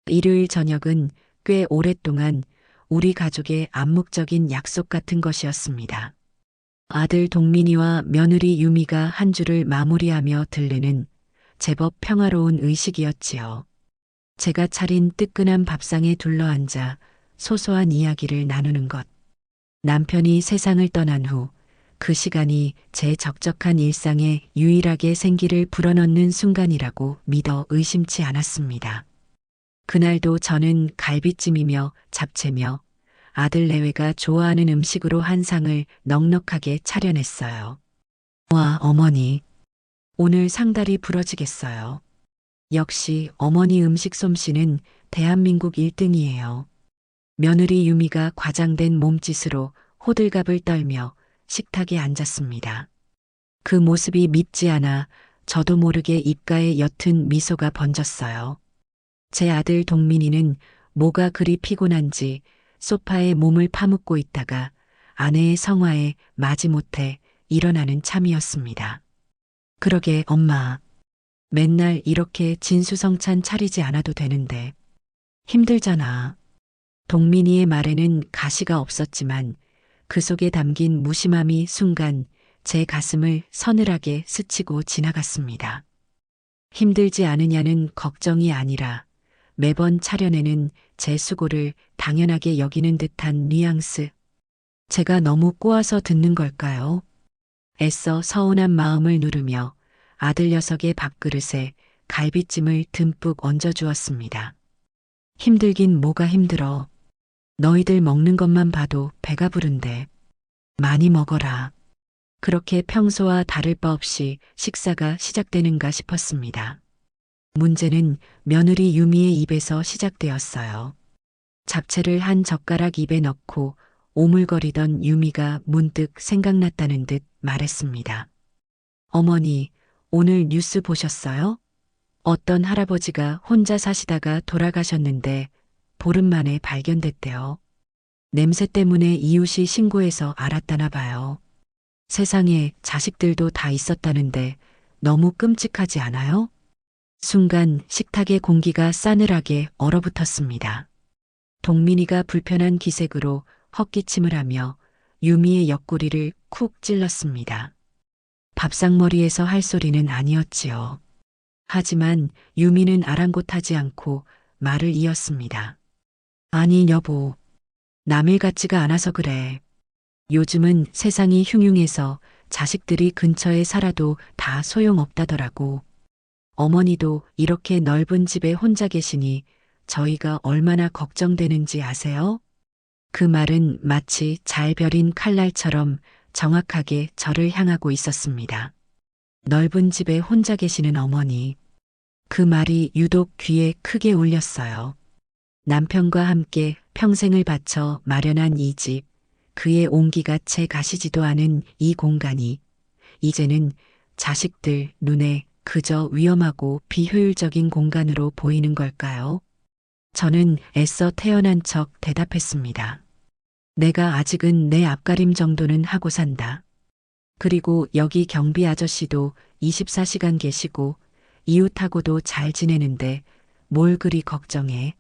일요일 저녁은 꽤 오랫동안 우리 가족의 암묵적인 약속 같은 것이었습니다. 아들 동민이와 며느리 유미가 한 주를 마무리하며 들르는 제법 평화로운 의식이었지요. 제가 차린 뜨끈한 밥상에 둘러앉아 소소한 이야기를 나누는 것. 남편이 세상을 떠난 후 그 시간이 제 적적한 일상에 유일하게 생기를 불어넣는 순간이라고 믿어 의심치 않았습니다. 그날도 저는 갈비찜이며 잡채며 아들 내외가 좋아하는 음식으로 한 상을 넉넉하게 차려냈어요. 와, 어머니. 오늘 상다리 부러지겠어요. 역시 어머니 음식 솜씨는 대한민국 1등이에요. 며느리 유미가 과장된 몸짓으로 호들갑을 떨며 식탁에 앉았습니다. 그 모습이 밉지 않아 저도 모르게 입가에 옅은 미소가 번졌어요. 제 아들 동민이는 뭐가 그리 피곤한지 소파에 몸을 파묻고 있다가 아내의 성화에 마지못해 일어나는 참이었습니다. 그러게 엄마, 맨날 이렇게 진수성찬 차리지 않아도 되는데 힘들잖아. 동민이의 말에는 가시가 없었지만 그 속에 담긴 무심함이 순간 제 가슴을 서늘하게 스치고 지나갔습니다. 힘들지 않으냐는 걱정이 아니라 매번 차려내는 제 수고를 당연하게 여기는 듯한 뉘앙스. 제가 너무 꼬아서 듣는 걸까요? 애써 서운한 마음을 누르며 아들 녀석의 밥그릇에 갈비찜을 듬뿍 얹어주었습니다. 힘들긴 뭐가 힘들어. 너희들 먹는 것만 봐도 배가 부른데 많이 먹어라. 그렇게 평소와 다를 바 없이 식사가 시작되는가 싶었습니다. 문제는 며느리 유미의 입에서 시작되었어요. 잡채를 한 젓가락 입에 넣고 오물거리던 유미가 문득 생각났다는 듯 말했습니다. 어머니, 오늘 뉴스 보셨어요? 어떤 할아버지가 혼자 사시다가 돌아가셨는데 보름 만에 발견됐대요. 냄새 때문에 이웃이 신고해서 알았다나 봐요. 세상에 자식들도 다 있었다는데 너무 끔찍하지 않아요? 순간 식탁의 공기가 싸늘하게 얼어붙었습니다. 동민이가 불편한 기색으로 헛기침을 하며 유미의 옆구리를 쿡 찔렀습니다. 밥상머리에서 할 소리는 아니었지요. 하지만 유미는 아랑곳하지 않고 말을 이었습니다. 아니 여보, 남일 같지가 않아서 그래. 요즘은 세상이 흉흉해서 자식들이 근처에 살아도 다 소용없다더라고. 어머니도 이렇게 넓은 집에 혼자 계시니 저희가 얼마나 걱정되는지 아세요? 그 말은 마치 잘 벼린 칼날처럼 정확하게 저를 향하고 있었습니다. 넓은 집에 혼자 계시는 어머니. 그 말이 유독 귀에 크게 울렸어요. 남편과 함께 평생을 바쳐 마련한 이 집, 그의 온기가 채 가시지도 않은 이 공간이 이제는 자식들 눈에 그저 위험하고 비효율적인 공간으로 보이는 걸까요? 저는 애써 태어난 척 대답했습니다. 내가 아직은 내 앞가림 정도는 하고 산다. 그리고 여기 경비 아저씨도 24시간 계시고 이웃하고도 잘 지내는데 뭘 그리 걱정해.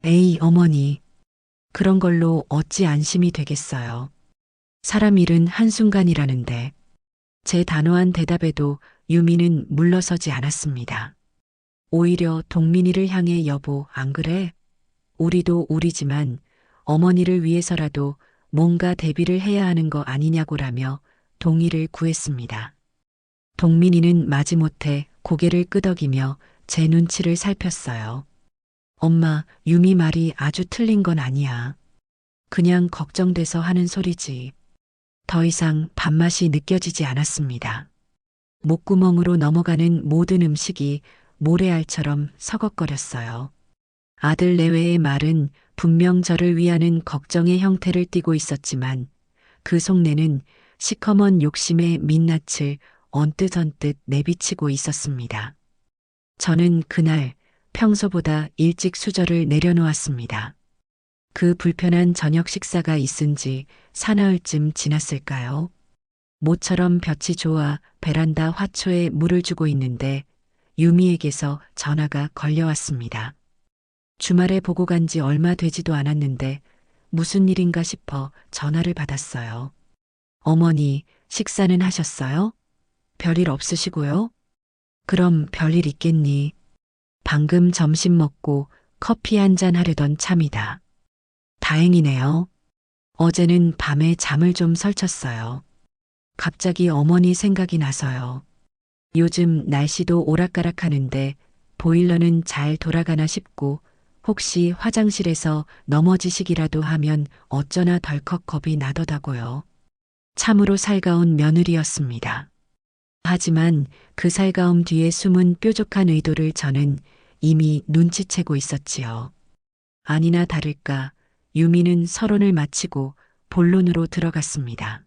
에이 어머니, 그런 걸로 어찌 안심이 되겠어요. 사람 일은 한순간이라는데. 제 단호한 대답에도 유미는 물러서지 않았습니다. 오히려 동민이를 향해 여보, 안 그래? 우리도 우리지만 어머니를 위해서라도 뭔가 대비를 해야 하는 거 아니냐고라며 동의를 구했습니다. 동민이는 마지못해 고개를 끄덕이며 제 눈치를 살폈어요. 엄마, 유미 말이 아주 틀린 건 아니야. 그냥 걱정돼서 하는 소리지. 더 이상 밥맛이 느껴지지 않았습니다. 목구멍으로 넘어가는 모든 음식이 모래알처럼 서걱거렸어요. 아들 내외의 말은 분명 저를 위하는 걱정의 형태를 띠고 있었지만 그 속내는 시커먼 욕심의 민낯을 언뜻언뜻 내비치고 있었습니다. 저는 그날 평소보다 일찍 수저를 내려놓았습니다. 그 불편한 저녁 식사가 있은 지 사나흘쯤 지났을까요? 모처럼 볕이 좋아 베란다 화초에 물을 주고 있는데 유미에게서 전화가 걸려왔습니다. 주말에 보고 간지 얼마 되지도 않았는데 무슨 일인가 싶어 전화를 받았어요. 어머니, 식사는 하셨어요? 별일 없으시고요? 그럼 별일 있겠니? 방금 점심 먹고 커피 한 잔 하려던 참이다. 다행이네요. 어제는 밤에 잠을 좀 설쳤어요. 갑자기 어머니 생각이 나서요. 요즘 날씨도 오락가락하는데 보일러는 잘 돌아가나 싶고 혹시 화장실에서 넘어지시기라도 하면 어쩌나 덜컥 겁이 나더라고요. 참으로 살가운 며느리였습니다. 하지만 그 살가움 뒤에 숨은 뾰족한 의도를 저는 이미 눈치채고 있었지요. 아니나 다를까 유미는 서론을 마치고 본론으로 들어갔습니다.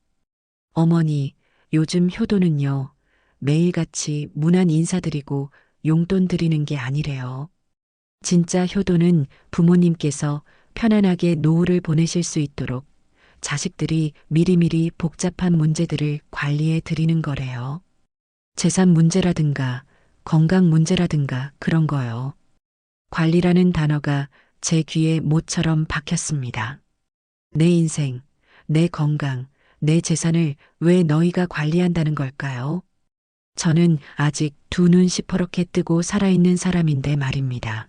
어머니, 요즘 효도는요, 매일같이 문안 인사드리고 용돈 드리는 게 아니래요. 진짜 효도는 부모님께서 편안하게 노후를 보내실 수 있도록 자식들이 미리미리 복잡한 문제들을 관리해 드리는 거래요. 재산 문제라든가 건강 문제라든가 그런 거요. 관리라는 단어가 제 귀에 못처럼 박혔습니다. 내 인생, 내 건강, 내 재산을 왜 너희가 관리한다는 걸까요? 저는 아직 두 눈 시퍼렇게 뜨고 살아있는 사람인데 말입니다.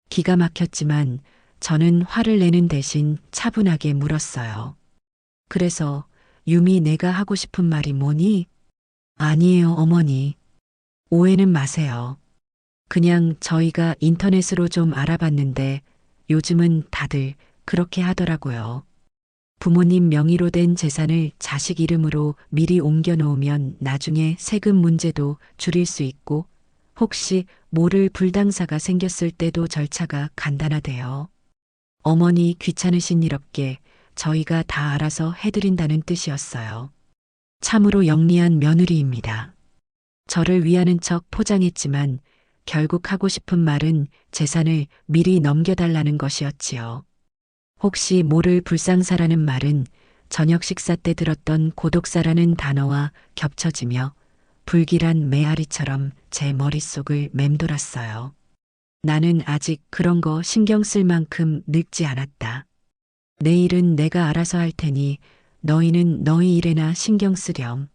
기가 막혔지만 저는 화를 내는 대신 차분하게 물었어요. 그래서 유미 내가 하고 싶은 말이 뭐니? 아니에요, 어머니. 오해는 마세요. 그냥 저희가 인터넷으로 좀 알아봤는데 요즘은 다들 그렇게 하더라고요. 부모님 명의로 된 재산을 자식 이름으로 미리 옮겨 놓으면 나중에 세금 문제도 줄일 수 있고 혹시 모를 불당사가 생겼을 때도 절차가 간단하대요. 어머니 귀찮으신 일 없게 저희가 다 알아서 해드린다는 뜻이었어요. 참으로 영리한 며느리입니다. 저를 위하는 척 포장했지만 결국 하고 싶은 말은 재산을 미리 넘겨달라는 것이었지요. 혹시 모를 불상사라는 말은 저녁 식사 때 들었던 고독사라는 단어와 겹쳐지며 불길한 메아리처럼 제 머릿속을 맴돌았어요. 나는 아직 그런 거 신경 쓸 만큼 늙지 않았다. 내 일은 내가 알아서 할 테니 너희는 너희 일에나 신경 쓰렴.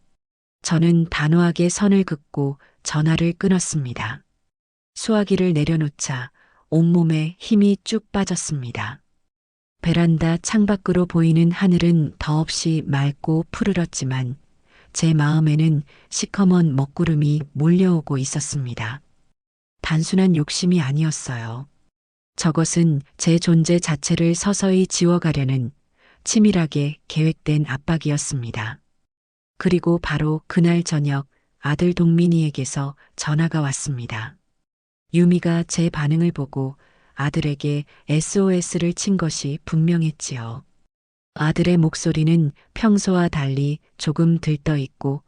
저는 단호하게 선을 긋고 전화를 끊었습니다. 수화기를 내려놓자 온몸에 힘이 쭉 빠졌습니다. 베란다 창밖으로 보이는 하늘은 더없이 맑고 푸르렀지만 제 마음에는 시커먼 먹구름이 몰려오고 있었습니다. 단순한 욕심이 아니었어요. 저것은 제 존재 자체를 서서히 지워가려는 치밀하게 계획된 압박이었습니다. 그리고 바로 그날 저녁 아들 동민이에게서 전화가 왔습니다. 유미가 제 반응을 보고 아들에게 SOS를 친 것이 분명했지요. 아들의 목소리는 평소와 달리 조금 들떠 있고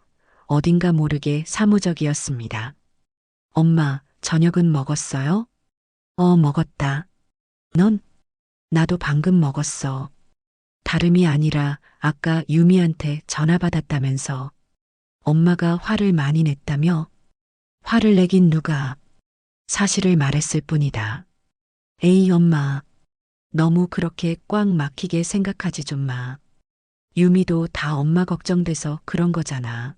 어딘가 모르게 사무적이었습니다. 엄마, 저녁은 먹었어요? 먹었다. 넌? 나도 방금 먹었어. 다름이 아니라 아까 유미한테 전화 받았다면서. 엄마가 화를 많이 냈다며? 화를 내긴 누가? 사실을 말했을 뿐이다. 에이, 엄마. 너무 그렇게 꽉 막히게 생각하지 좀 마. 유미도 다 엄마 걱정돼서 그런 거잖아.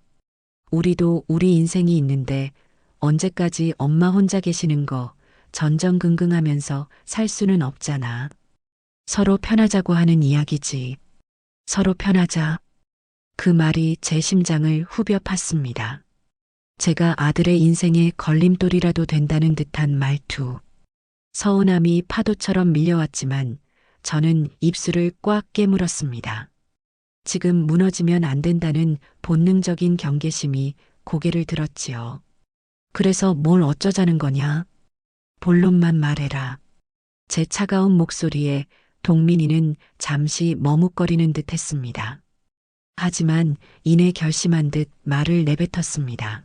우리도 우리 인생이 있는데 언제까지 엄마 혼자 계시는 거 전전긍긍하면서 살 수는 없잖아. 서로 편하자고 하는 이야기지. 서로 편하자. 그 말이 제 심장을 후벼 팠습니다. 제가 아들의 인생에 걸림돌이라도 된다는 듯한 말투. 서운함이 파도처럼 밀려왔지만 저는 입술을 꽉 깨물었습니다. 지금 무너지면 안 된다는 본능적인 경계심이 고개를 들었지요. 그래서 뭘 어쩌자는 거냐? 본론만 말해라. 제 차가운 목소리에 동민이는 잠시 머뭇거리는 듯 했습니다. 하지만 이내 결심한 듯 말을 내뱉었습니다.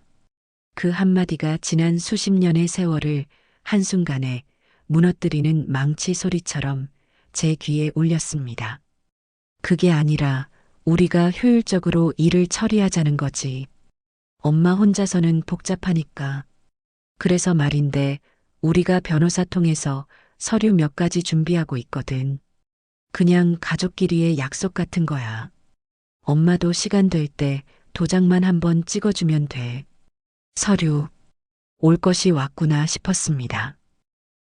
그 한마디가 지난 수십 년의 세월을 한순간에 무너뜨리는 망치 소리처럼 제 귀에 울렸습니다. 그게 아니라 우리가 효율적으로 일을 처리하자는 거지. 엄마 혼자서는 복잡하니까. 그래서 말인데 우리가 변호사 통해서 서류 몇 가지 준비하고 있거든. 그냥 가족끼리의 약속 같은 거야. 엄마도 시간 될 때 도장만 한번 찍어주면 돼. 서류. 올 것이 왔구나 싶었습니다.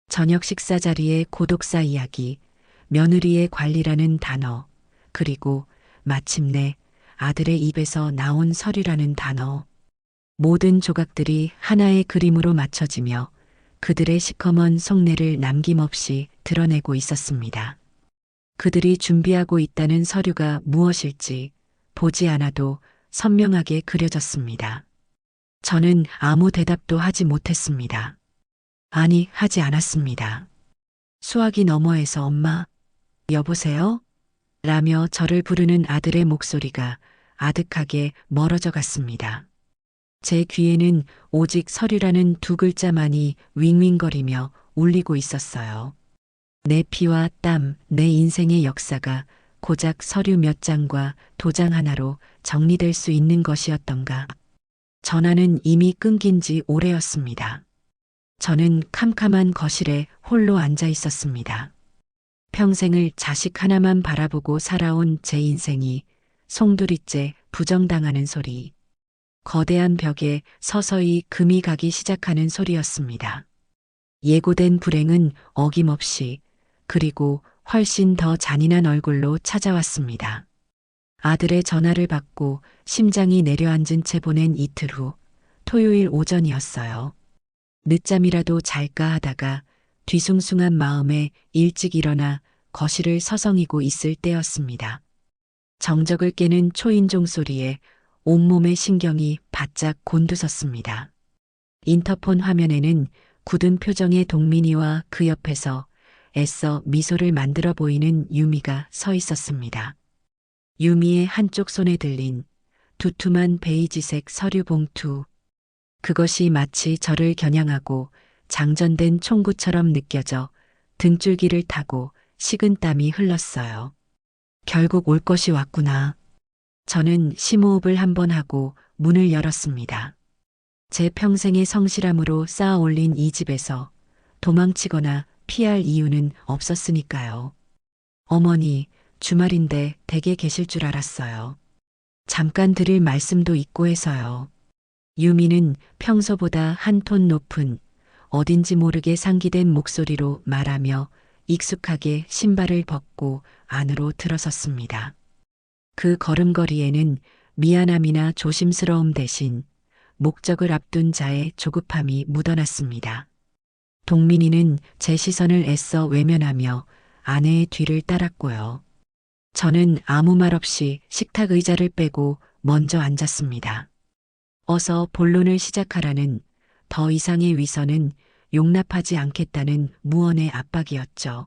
저녁 식사 자리에 고독사 이야기, 며느리의 관리라는 단어, 그리고 마침내 아들의 입에서 나온 서류라는 단어. 모든 조각들이 하나의 그림으로 맞춰지며 그들의 시커먼 속내를 남김없이 드러내고 있었습니다. 그들이 준비하고 있다는 서류가 무엇일지 보지 않아도 선명하게 그려졌습니다. 저는 아무 대답도 하지 못했습니다. 아니, 하지 않았습니다. 수화기 너머에서 엄마, 여보세요? 라며 저를 부르는 아들의 목소리가 아득하게 멀어져 갔습니다. 제 귀에는 오직 서류라는 두 글자만이 윙윙거리며 울리고 있었어요. 내 피와 땀, 내 인생의 역사가 고작 서류 몇 장과 도장 하나로 정리될 수 있는 것이었던가. 전화는 이미 끊긴 지 오래였습니다. 저는 캄캄한 거실에 홀로 앉아 있었습니다. 평생을 자식 하나만 바라보고 살아온 제 인생이 송두리째 부정당하는 소리. 거대한 벽에 서서히 금이 가기 시작하는 소리였습니다. 예고된 불행은 어김없이 그리고 훨씬 더 잔인한 얼굴로 찾아왔습니다. 아들의 전화를 받고 심장이 내려앉은 채 보낸 이틀 후 토요일 오전이었어요. 늦잠이라도 잘까 하다가 뒤숭숭한 마음에 일찍 일어나 거실을 서성이고 있을 때였습니다. 정적을 깨는 초인종 소리에 온몸의 신경이 바짝 곤두섰습니다. 인터폰 화면에는 굳은 표정의 동민이와 그 옆에서 애써 미소를 만들어 보이는 유미가 서 있었습니다. 유미의 한쪽 손에 들린 두툼한 베이지색 서류 봉투. 그것이 마치 저를 겨냥하고 장전된 총구처럼 느껴져 등줄기를 타고 식은땀이 흘렀어요. 결국 올 것이 왔구나. 저는 심호흡을 한번 하고 문을 열었습니다. 제 평생의 성실함으로 쌓아 올린 이 집에서 도망치거나 피할 이유는 없었으니까요. 어머니, 주말인데 댁에 계실 줄 알았어요. 잠깐 드릴 말씀도 있고 해서요. 유미는 평소보다 한 톤 높은 어딘지 모르게 상기된 목소리로 말하며 익숙하게 신발을 벗고 안으로 들어섰습니다. 그 걸음걸이에는 미안함이나 조심스러움 대신 목적을 앞둔 자의 조급함이 묻어났습니다. 동민이는 제 시선을 애써 외면하며 아내의 뒤를 따랐고요. 저는 아무 말 없이 식탁 의자를 빼고 먼저 앉았습니다. 어서 본론을 시작하라는 더 이상의 위선은 용납하지 않겠다는 무언의 압박이었죠.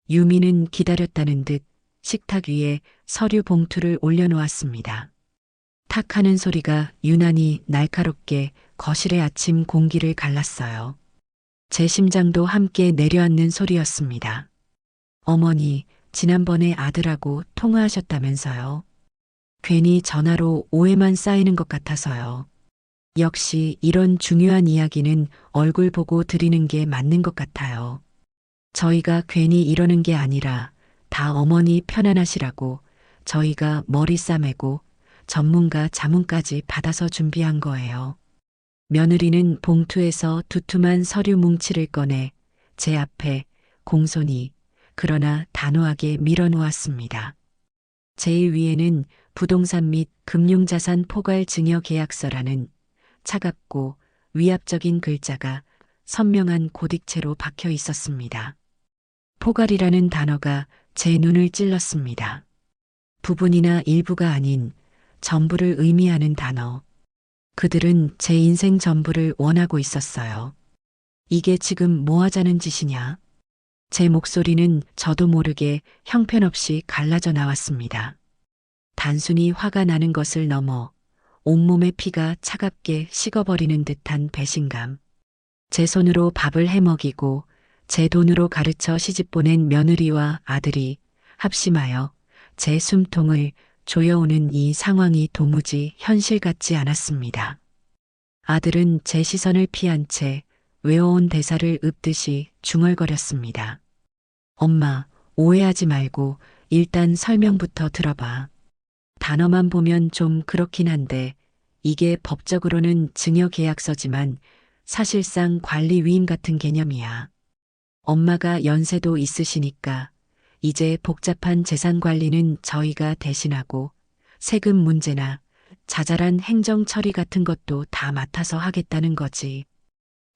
유미는 기다렸다는 듯 식탁 위에 서류 봉투를 올려놓았습니다. 탁 하는 소리가 유난히 날카롭게 거실의 아침 공기를 갈랐어요. 제 심장도 함께 내려앉는 소리였습니다. 어머니, 지난번에 아들하고 통화하셨다면서요. 괜히 전화로 오해만 쌓이는 것 같아서요. 역시 이런 중요한 이야기는 얼굴 보고 드리는 게 맞는 것 같아요. 저희가 괜히 이러는 게 아니라 다 어머니 편안하시라고 저희가 머리 싸매고 전문가 자문까지 받아서 준비한 거예요. 며느리는 봉투에서 두툼한 서류 뭉치를 꺼내 제 앞에 공손히 그러나 단호하게 밀어놓았습니다. 제 위에는 부동산 및 금융자산 포괄 증여 계약서라는 차갑고 위압적인 글자가 선명한 고딕체로 박혀 있었습니다. 포괄이라는 단어가 제 눈을 찔렀습니다. 부분이나 일부가 아닌 전부를 의미하는 단어. 그들은 제 인생 전부를 원하고 있었어요. 이게 지금 뭐 하자는 짓이냐? 제 목소리는 저도 모르게 형편없이 갈라져 나왔습니다. 단순히 화가 나는 것을 넘어 온몸의 피가 차갑게 식어버리는 듯한 배신감. 제 손으로 밥을 해먹이고 제 돈으로 가르쳐 시집보낸 며느리와 아들이 합심하여 제 숨통을 조여오는 이 상황이 도무지 현실 같지 않았습니다. 아들은 제 시선을 피한 채 외워온 대사를 읊듯이 중얼거렸습니다. 엄마, 오해하지 말고 일단 설명부터 들어봐. 단어만 보면 좀 그렇긴 한데 이게 법적으로는 증여계약서지만 사실상 관리 위임 같은 개념이야. 엄마가 연세도 있으시니까 이제 복잡한 재산 관리는 저희가 대신하고 세금 문제나 자잘한 행정 처리 같은 것도 다 맡아서 하겠다는 거지.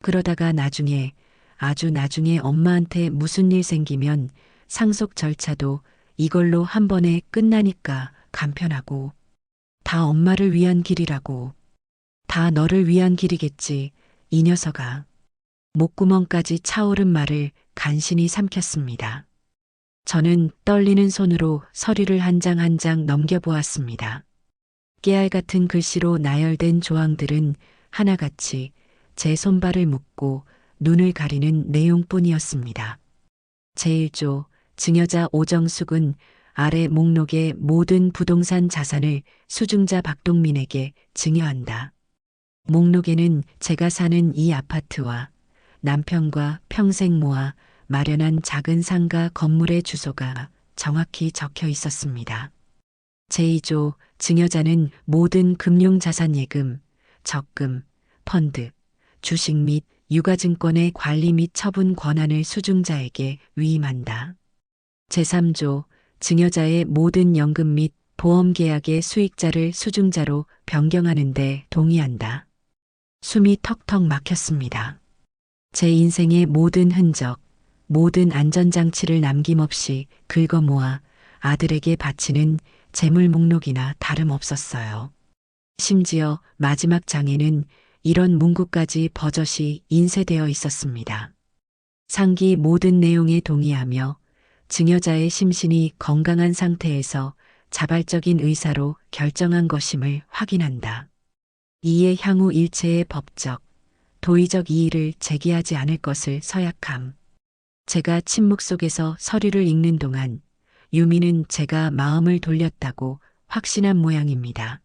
그러다가 나중에, 아주 나중에 엄마한테 무슨 일 생기면 상속 절차도 이걸로 한 번에 끝나니까 간편하고 다 엄마를 위한 길이라고. 다 너를 위한 길이겠지, 이 녀석아. 목구멍까지 차오른 말을 간신히 삼켰습니다. 저는 떨리는 손으로 서류를 한 장 한 장 넘겨보았습니다. 깨알 같은 글씨로 나열된 조항들은 하나같이 제 손발을 묶고 눈을 가리는 내용뿐이었습니다. 제1조 증여자 오정숙은 아래 목록의 모든 부동산 자산을 수증자 박동민에게 증여한다. 목록에는 제가 사는 이 아파트와 남편과 평생 모아 마련한 작은 상가 건물의 주소가 정확히 적혀 있었습니다. 제2조 증여자는 모든 금융자산예금, 적금, 펀드, 주식 및 유가증권의 관리 및 처분 권한을 수증자에게 위임한다. 제3조 증여자의 모든 연금 및 보험계약의 수익자를 수증자로 변경하는 데 동의한다. 숨이 턱턱 막혔습니다. 제 인생의 모든 흔적, 모든 안전장치를 남김없이 긁어 모아 아들에게 바치는 재물 목록이나 다름없었어요. 심지어 마지막 장에는 이런 문구까지 버젓이 인쇄되어 있었습니다. 상기 모든 내용에 동의하며 증여자의 심신이 건강한 상태에서 자발적인 의사로 결정한 것임을 확인한다. 이에 향후 일체의 법적, 도의적 이의를 제기하지 않을 것을 서약함. 제가 침묵 속에서 서류를 읽는 동안 유미는 제가 마음을 돌렸다고 확신한 모양입니다.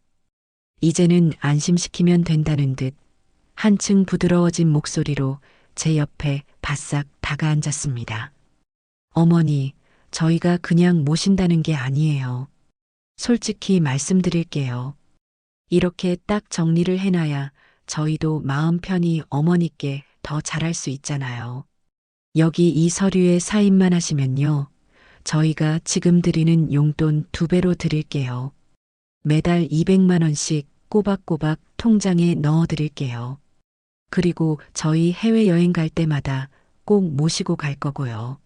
이제는 안심시키면 된다는 듯 한층 부드러워진 목소리로 제 옆에 바싹 다가앉았습니다. 어머니, 저희가 그냥 모신다는 게 아니에요. 솔직히 말씀드릴게요. 이렇게 딱 정리를 해놔야 저희도 마음 편히 어머니께 더 잘할 수 있잖아요. 여기 이 서류에 사인만 하시면요. 저희가 지금 드리는 용돈 2배로 드릴게요. 매달 200만 원씩 꼬박꼬박 통장에 넣어 드릴게요. 그리고 저희 해외여행 갈 때마다 꼭 모시고 갈 거고요.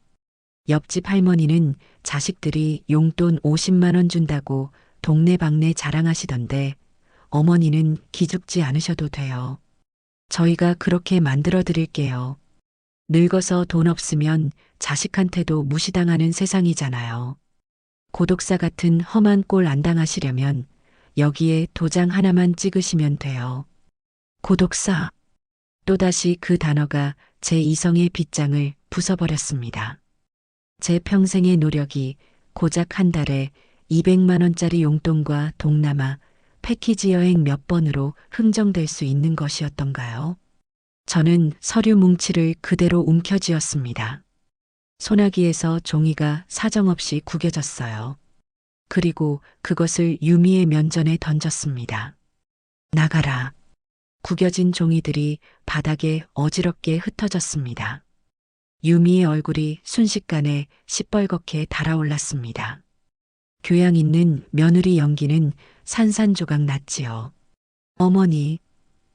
옆집 할머니는 자식들이 용돈 50만 원 준다고 동네방네 자랑하시던데 어머니는 기죽지 않으셔도 돼요. 저희가 그렇게 만들어 드릴게요. 늙어서 돈 없으면 자식한테도 무시당하는 세상이잖아요. 고독사 같은 험한 꼴 안 당하시려면 여기에 도장 하나만 찍으시면 돼요. 고독사. 또다시 그 단어가 제 이성의 빗장을 부숴버렸습니다. 제 평생의 노력이 고작 한 달에 200만 원짜리 용돈과 동남아 패키지 여행 몇 번으로 흥정될 수 있는 것이었던가요? 저는 서류 뭉치를 그대로 움켜쥐었습니다. 소나기에서 종이가 사정없이 구겨졌어요. 그리고 그것을 유미의 면전에 던졌습니다. 나가라. 구겨진 종이들이 바닥에 어지럽게 흩어졌습니다. 유미의 얼굴이 순식간에 시뻘겋게 달아올랐습니다. 교양 있는 며느리 연기는 산산조각 났지요. 어머니,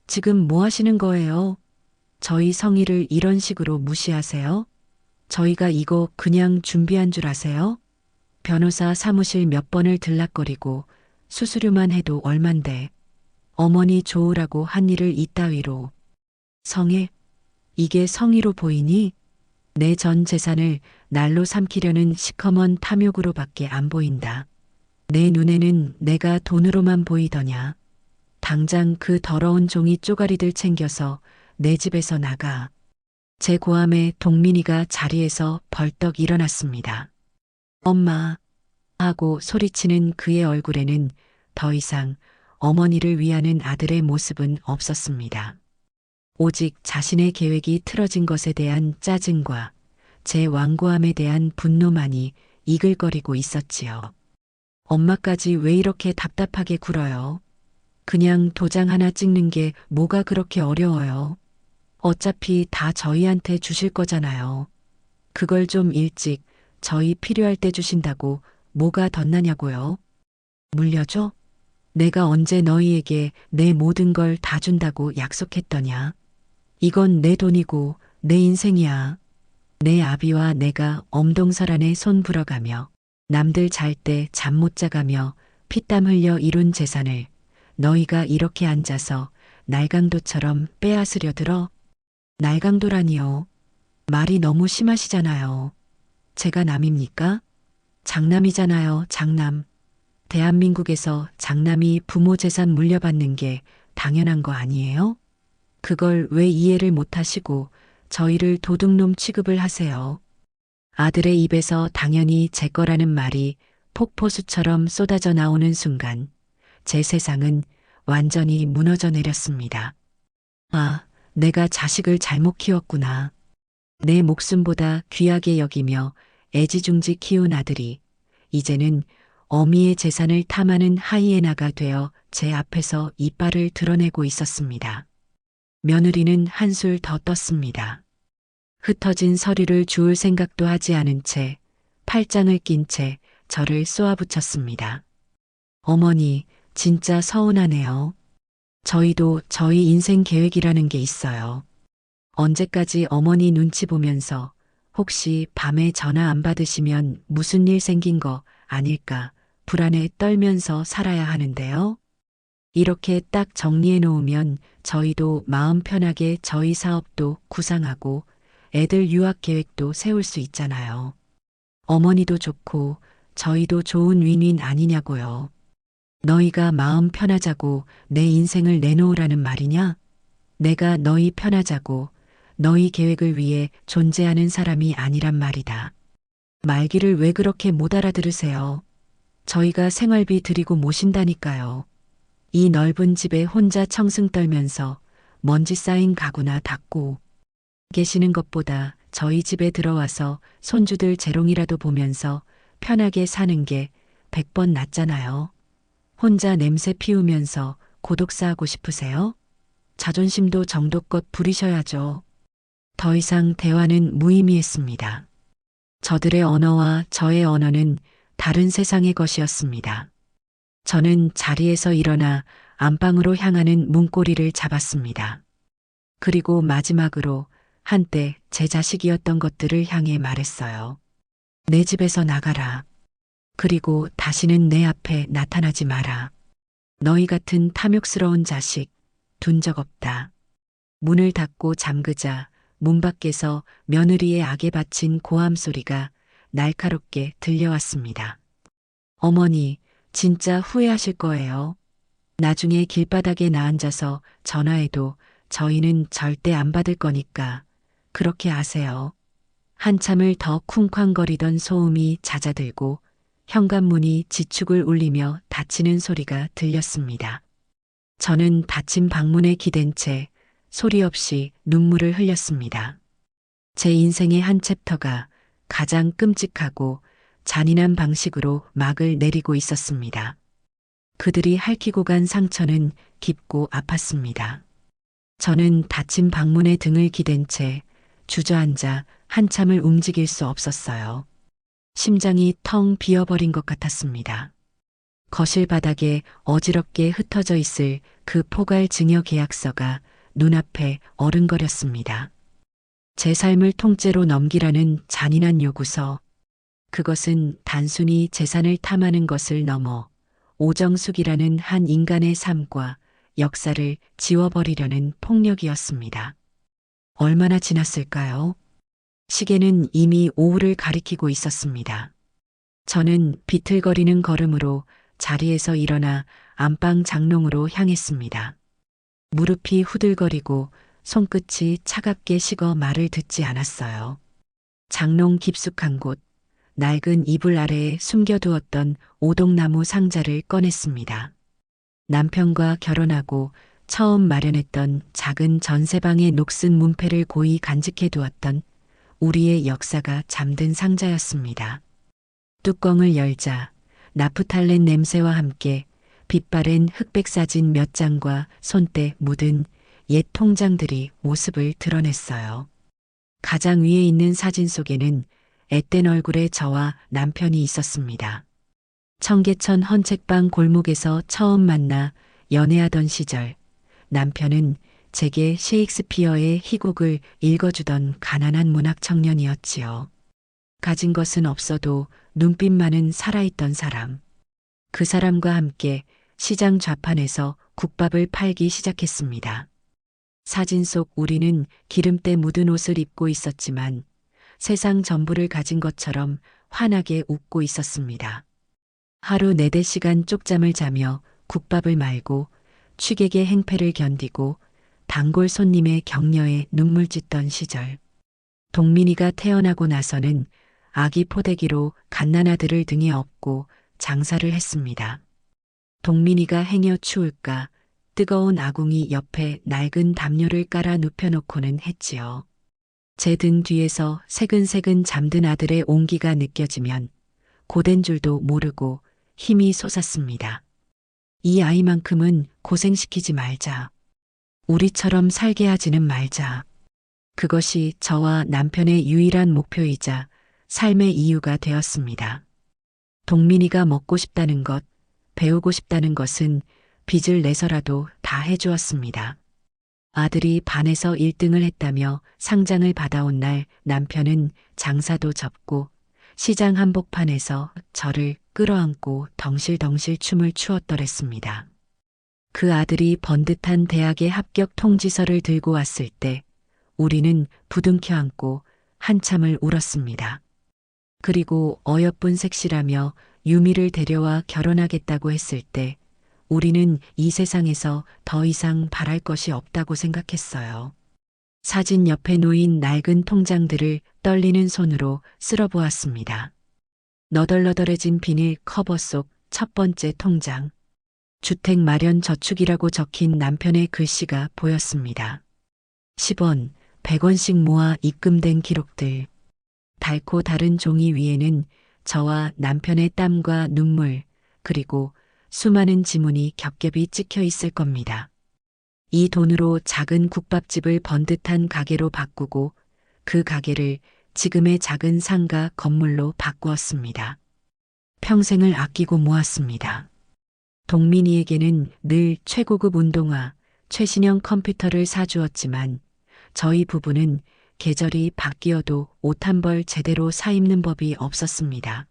지금 뭐 하시는 거예요? 저희 성의를 이런 식으로 무시하세요? 저희가 이거 그냥 준비한 줄 아세요? 변호사 사무실 몇 번을 들락거리고 수수료만 해도 얼만데 어머니 좋으라고 한 일을 이따위로. 성애? 이게 성의로 보이니? 내 전 재산을 날로 삼키려는 시커먼 탐욕으로밖에 안 보인다. 내 눈에는 내가 돈으로만 보이더냐. 당장 그 더러운 종이 쪼가리들 챙겨서 내 집에서 나가. 제 고함에 동민이가 자리에서 벌떡 일어났습니다. 엄마 하고 소리치는 그의 얼굴에는 더 이상 어머니를 위하는 아들의 모습은 없었습니다. 오직 자신의 계획이 틀어진 것에 대한 짜증과 제 완고함에 대한 분노만이 이글거리고 있었지요. 엄마까지 왜 이렇게 답답하게 굴어요? 그냥 도장 하나 찍는 게 뭐가 그렇게 어려워요? 어차피 다 저희한테 주실 거잖아요. 그걸 좀 일찍 저희 필요할 때 주신다고 뭐가 덧나냐고요? 물려줘? 내가 언제 너희에게 내 모든 걸 다 준다고 약속했더냐? 이건 내 돈이고 내 인생이야. 내 아비와 내가 엄동설 안에 손 불어가며 남들 잘 때 잠 못 자가며 피땀 흘려 이룬 재산을 너희가 이렇게 앉아서 날강도처럼 빼앗으려 들어? 날강도라니요. 말이 너무 심하시잖아요. 제가 남입니까? 장남이잖아요, 장남. 대한민국에서 장남이 부모 재산 물려받는 게 당연한 거 아니에요? 그걸 왜 이해를 못하시고 저희를 도둑놈 취급을 하세요? 아들의 입에서 당연히 제 거라는 말이 폭포수처럼 쏟아져 나오는 순간 제 세상은 완전히 무너져 내렸습니다. 아, 내가 자식을 잘못 키웠구나. 내 목숨보다 귀하게 여기며 애지중지 키운 아들이 이제는 어미의 재산을 탐하는 하이에나가 되어 제 앞에서 이빨을 드러내고 있었습니다. 며느리는 한술 더 떴습니다. 흩어진 서류를 주울 생각도 하지 않은 채 팔짱을 낀 채 저를 쏘아붙였습니다. 어머니, 진짜 서운하네요. 저희도 저희 인생 계획이라는 게 있어요. 언제까지 어머니 눈치 보면서 혹시 밤에 전화 안 받으시면 무슨 일 생긴 거 아닐까 불안에 떨면서 살아야 하는데요. 이렇게 딱 정리해 놓으면 저희도 마음 편하게 저희 사업도 구상하고 애들 유학 계획도 세울 수 있잖아요. 어머니도 좋고 저희도 좋은 윈윈 아니냐고요. 너희가 마음 편하자고 내 인생을 내놓으라는 말이냐? 내가 너희 편하자고 너희 계획을 위해 존재하는 사람이 아니란 말이다. 말귀를 왜 그렇게 못 알아들으세요? 저희가 생활비 드리고 모신다니까요. 이 넓은 집에 혼자 청승 떨면서 먼지 쌓인 가구나 닦고 계시는 것보다 저희 집에 들어와서 손주들 재롱이라도 보면서 편하게 사는 게 100번 낫잖아요. 혼자 냄새 피우면서 고독사하고 싶으세요? 자존심도 정도껏 부리셔야죠. 더 이상 대화는 무의미했습니다. 저들의 언어와 저의 언어는 다른 세상의 것이었습니다. 저는 자리에서 일어나 안방으로 향하는 문고리를 잡았습니다. 그리고 마지막으로 한때 제 자식이었던 것들을 향해 말했어요. 내 집에서 나가라. 그리고 다시는 내 앞에 나타나지 마라. 너희 같은 탐욕스러운 자식 둔 적 없다. 문을 닫고 잠그자 문 밖에서 며느리의 악에 바친 고함 소리가 날카롭게 들려왔습니다. 어머니, 진짜 후회하실 거예요. 나중에 길바닥에 나앉아서 전화해도 저희는 절대 안 받을 거니까 그렇게 아세요. 한참을 더 쿵쾅거리던 소음이 잦아들고 현관문이 지축을 울리며 닫히는 소리가 들렸습니다. 저는 닫힌 방문에 기댄 채 소리 없이 눈물을 흘렸습니다. 제 인생의 한 챕터가 가장 끔찍하고 잔인한 방식으로 막을 내리고 있었습니다. 그들이 핥히고 간 상처는 깊고 아팠습니다. 저는 닫힌 방문에 등을 기댄 채 주저앉아 한참을 움직일 수 없었어요. 심장이 텅 비어버린 것 같았습니다. 거실 바닥에 어지럽게 흩어져 있을 그 포괄 증여 계약서가 눈앞에 어른거렸습니다. 제 삶을 통째로 넘기라는 잔인한 요구서. 그것은 단순히 재산을 탐하는 것을 넘어 오정숙이라는 한 인간의 삶과 역사를 지워버리려는 폭력이었습니다. 얼마나 지났을까요? 시계는 이미 오후를 가리키고 있었습니다. 저는 비틀거리는 걸음으로 자리에서 일어나 안방 장롱으로 향했습니다. 무릎이 후들거리고 손끝이 차갑게 식어 말을 듣지 않았어요. 장롱 깊숙한 곳, 낡은 이불 아래에 숨겨두었던 오동나무 상자를 꺼냈습니다. 남편과 결혼하고 처음 마련했던 작은 전세방의 녹슨 문패를 고이 간직해 두었던 우리의 역사가 잠든 상자였습니다. 뚜껑을 열자 나프탈렌 냄새와 함께 빛바랜 흑백 사진 몇 장과 손때 묻은 옛 통장들이 모습을 드러냈어요. 가장 위에 있는 사진 속에는 앳된 얼굴의 저와 남편이 있었습니다. 청계천 헌책방 골목에서 처음 만나 연애하던 시절, 남편은 제게 셰익스피어의 희곡을 읽어주던 가난한 문학 청년이었지요. 가진 것은 없어도 눈빛만은 살아있던 사람. 그 사람과 함께 시장 좌판에서 국밥을 팔기 시작했습니다. 사진 속 우리는 기름때 묻은 옷을 입고 있었지만 세상 전부를 가진 것처럼 환하게 웃고 있었습니다. 하루 4~5시간 쪽잠을 자며 국밥을 말고 취객의 행패를 견디고 단골 손님의 격려에 눈물 짓던 시절. 동민이가 태어나고 나서는 아기 포대기로 갓난아들을 등에 업고 장사를 했습니다. 동민이가 행여 추울까 뜨거운 아궁이 옆에 낡은 담요를 깔아 눕혀놓고는 했지요. 제 등 뒤에서 새근새근 잠든 아들의 온기가 느껴지면 고된 줄도 모르고 힘이 솟았습니다. 이 아이만큼은 고생시키지 말자. 우리처럼 살게 하지는 말자. 그것이 저와 남편의 유일한 목표이자 삶의 이유가 되었습니다. 동민이가 먹고 싶다는 것, 배우고 싶다는 것은 빚을 내서라도 다 해주었습니다. 아들이 반에서 1등을 했다며 상장을 받아온 날 남편은 장사도 접고 시장 한복판에서 저를 끌어안고 덩실덩실 춤을 추었더랬습니다. 그 아들이 번듯한 대학의 합격 통지서를 들고 왔을 때 우리는 부둥켜 안고 한참을 울었습니다. 그리고 어여쁜 색시라며 유미를 데려와 결혼하겠다고 했을 때 우리는 이 세상에서 더 이상 바랄 것이 없다고 생각했어요. 사진 옆에 놓인 낡은 통장들을 떨리는 손으로 쓸어보았습니다. 너덜너덜해진 비닐 커버 속 첫 번째 통장. 주택 마련 저축이라고 적힌 남편의 글씨가 보였습니다. 10원, 100원씩 모아 입금된 기록들. 닳고 다른 종이 위에는 저와 남편의 땀과 눈물, 그리고 수많은 지문이 겹겹이 찍혀 있을 겁니다. 이 돈으로 작은 국밥집을 번듯한 가게로 바꾸고 그 가게를 지금의 작은 상가 건물로 바꾸었습니다. 평생을 아끼고 모았습니다. 동민이에게는 늘 최고급 운동화, 최신형 컴퓨터를 사주었지만 저희 부부는 계절이 바뀌어도 옷 한 벌 제대로 사 입는 법이 없었습니다.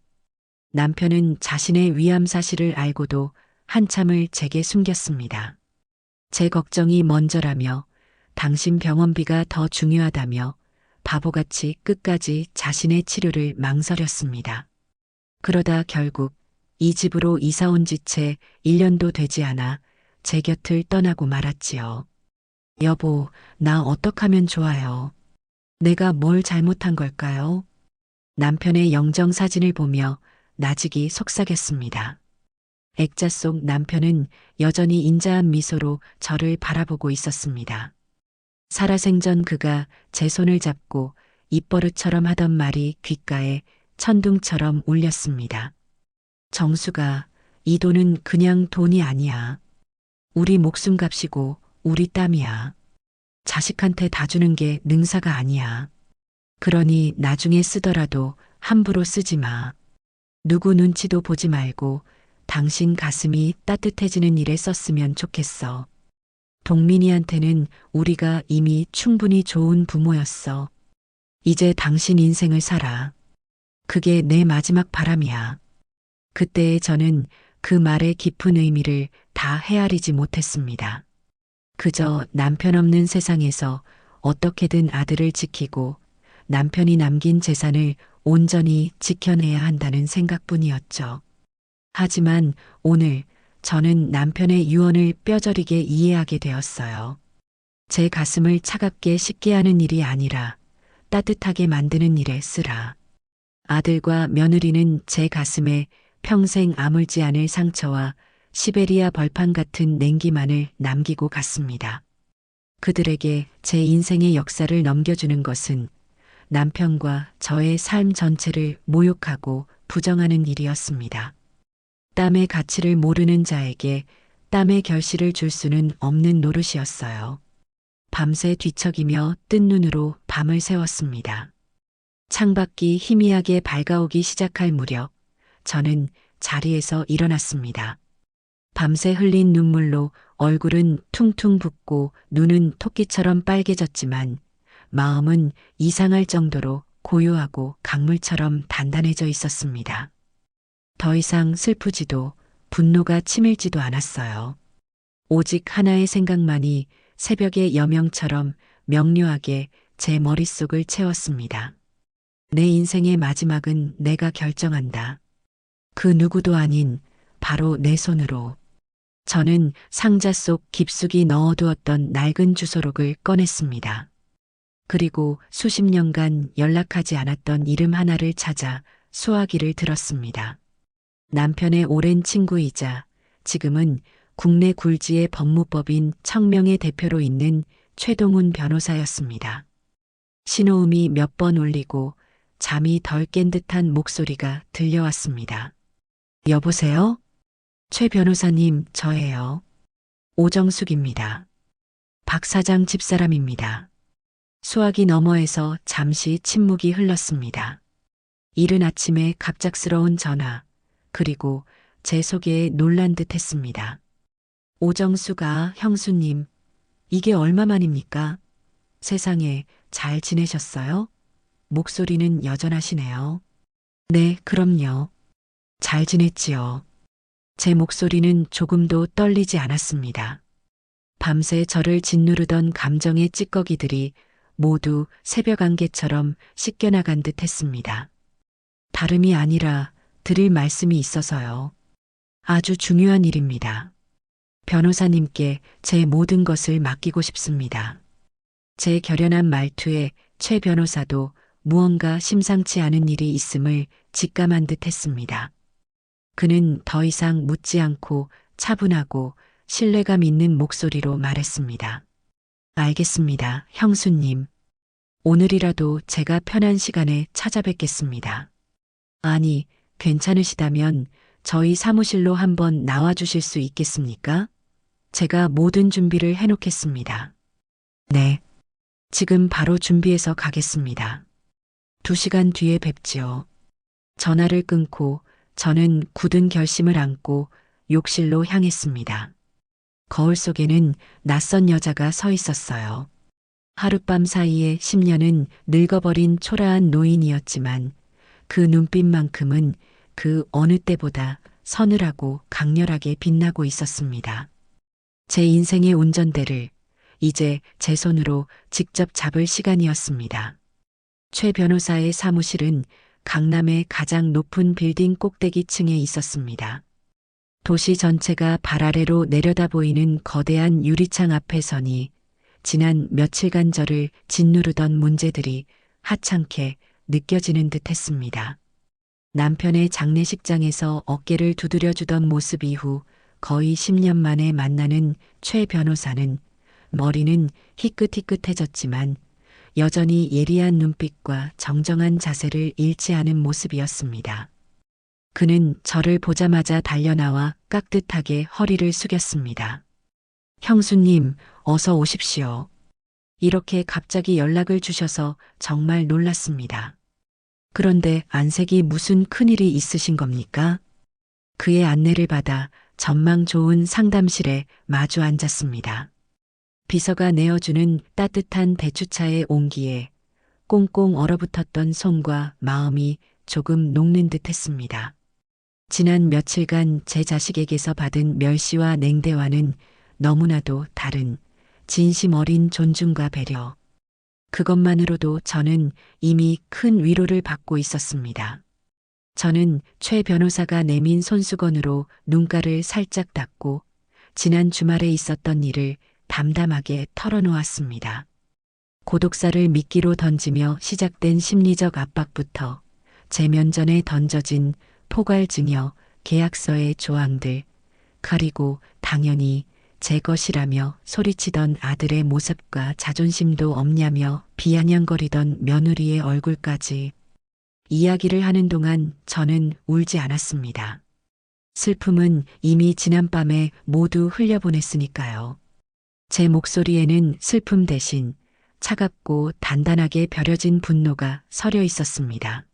남편은 자신의 위암 사실을 알고도 한참을 제게 숨겼습니다. 제 걱정이 먼저라며 당신 병원비가 더 중요하다며 바보같이 끝까지 자신의 치료를 망설였습니다. 그러다 결국 이 집으로 이사 온 지 채 1년도 되지 않아 제 곁을 떠나고 말았지요. 여보, 나 어떡하면 좋아요? 내가 뭘 잘못한 걸까요? 남편의 영정 사진을 보며 나직이 속삭였습니다. 액자 속 남편은 여전히 인자한 미소로 저를 바라보고 있었습니다. 살아생전 그가 제 손을 잡고 입버릇처럼 하던 말이 귓가에 천둥처럼 울렸습니다. 정수가, 이 돈은 그냥 돈이 아니야. 우리 목숨값이고 우리 땀이야. 자식한테 다 주는 게 능사가 아니야. 그러니 나중에 쓰더라도 함부로 쓰지 마. 누구 눈치도 보지 말고 당신 가슴이 따뜻해지는 일에 썼으면 좋겠어. 동민이한테는 우리가 이미 충분히 좋은 부모였어. 이제 당신 인생을 살아. 그게 내 마지막 바람이야. 그때의 저는 그 말의 깊은 의미를 다 헤아리지 못했습니다. 그저 남편 없는 세상에서 어떻게든 아들을 지키고 남편이 남긴 재산을 온전히 지켜내야 한다는 생각뿐이었죠. 하지만 오늘 저는 남편의 유언을 뼈저리게 이해하게 되었어요. 제 가슴을 차갑게 식게 하는 일이 아니라 따뜻하게 만드는 일에 쓰라. 아들과 며느리는 제 가슴에 평생 아물지 않을 상처와 시베리아 벌판 같은 냉기만을 남기고 갔습니다. 그들에게 제 인생의 역사를 넘겨주는 것은 남편과 저의 삶 전체를 모욕하고 부정하는 일이었습니다. 땀의 가치를 모르는 자에게 땀의 결실을 줄 수는 없는 노릇이었어요. 밤새 뒤척이며 뜬 눈으로 밤을 새웠습니다. 창밖이 희미하게 밝아오기 시작할 무렵 저는 자리에서 일어났습니다. 밤새 흘린 눈물로 얼굴은 퉁퉁 붓고 눈은 토끼처럼 빨개졌지만 마음은 이상할 정도로 고요하고 강물처럼 단단해져 있었습니다. 더 이상 슬프지도 분노가 치밀지도 않았어요. 오직 하나의 생각만이 새벽의 여명처럼 명료하게 제 머릿속을 채웠습니다. 내 인생의 마지막은 내가 결정한다. 그 누구도 아닌 바로 내 손으로. 저는 상자 속 깊숙이 넣어두었던 낡은 주소록을 꺼냈습니다. 그리고 수십 년간 연락하지 않았던 이름 하나를 찾아 수화기를 들었습니다. 남편의 오랜 친구이자 지금은 국내 굴지의 법무법인 청명의 대표로 있는 최동훈 변호사였습니다. 신호음이 몇 번 울리고 잠이 덜 깬 듯한 목소리가 들려왔습니다. 여보세요? 최 변호사님, 저예요. 오정숙입니다. 박 사장 집사람입니다. 수화기 너머에서 잠시 침묵이 흘렀습니다. 이른 아침에 갑작스러운 전화, 그리고 제 속에 놀란 듯 했습니다. 오정수가 형수님, 이게 얼마만입니까? 세상에 잘 지내셨어요? 목소리는 여전하시네요. 네, 그럼요. 잘 지냈지요. 제 목소리는 조금도 떨리지 않았습니다. 밤새 저를 짓누르던 감정의 찌꺼기들이 모두 새벽 안개처럼 씻겨나간 듯 했습니다. 다름이 아니라 드릴 말씀이 있어서요. 아주 중요한 일입니다. 변호사님께 제 모든 것을 맡기고 싶습니다. 제 결연한 말투에 최 변호사도 무언가 심상치 않은 일이 있음을 직감한 듯 했습니다. 그는 더 이상 묻지 않고 차분하고 신뢰감 있는 목소리로 말했습니다. 알겠습니다, 형수님. 오늘이라도 제가 편한 시간에 찾아뵙겠습니다. 아니, 괜찮으시다면 저희 사무실로 한번 나와주실 수 있겠습니까? 제가 모든 준비를 해놓겠습니다. 네. 지금 바로 준비해서 가겠습니다. 2시간 뒤에 뵙지요. 전화를 끊고 저는 굳은 결심을 안고 욕실로 향했습니다. 거울 속에는 낯선 여자가 서 있었어요. 하룻밤 사이에 10년은 늙어버린 초라한 노인이었지만 그 눈빛만큼은 그 어느 때보다 서늘하고 강렬하게 빛나고 있었습니다. 제 인생의 운전대를 이제 제 손으로 직접 잡을 시간이었습니다. 최 변호사의 사무실은 강남의 가장 높은 빌딩 꼭대기층에 있었습니다. 도시 전체가 발 아래로 내려다 보이는 거대한 유리창 앞에 서니 지난 며칠간 저를 짓누르던 문제들이 하찮게 느껴지는 듯 했습니다. 남편의 장례식장에서 어깨를 두드려주던 모습 이후 거의 10년 만에 만나는 최 변호사는 머리는 희끗희끗해졌지만 여전히 예리한 눈빛과 정정한 자세를 잃지 않은 모습이었습니다. 그는 저를 보자마자 달려나와 깍듯하게 허리를 숙였습니다. 형수님, 어서 오십시오. 이렇게 갑자기 연락을 주셔서 정말 놀랐습니다. 그런데 안색이 무슨 큰일이 있으신 겁니까? 그의 안내를 받아 전망 좋은 상담실에 마주 앉았습니다. 비서가 내어주는 따뜻한 대추차의 온기에 꽁꽁 얼어붙었던 손과 마음이 조금 녹는 듯 했습니다. 지난 며칠간 제 자식에게서 받은 멸시와 냉대와는 너무나도 다른 진심 어린 존중과 배려. 그것만으로도 저는 이미 큰 위로를 받고 있었습니다. 저는 최 변호사가 내민 손수건으로 눈가를 살짝 닦고 지난 주말에 있었던 일을 담담하게 털어놓았습니다. 고독사를 미끼로 던지며 시작된 심리적 압박부터 제 면전에 던져진 포괄증여 계약서의 조항들, 가리고 당연히 제 것이라며 소리치던 아들의 모습과 자존심도 없냐며 비아냥거리던 며느리의 얼굴까지 이야기를 하는 동안 저는 울지 않았습니다. 슬픔은 이미 지난밤에 모두 흘려보냈으니까요. 제 목소리에는 슬픔 대신 차갑고 단단하게 벼려진 분노가 서려 있었습니다.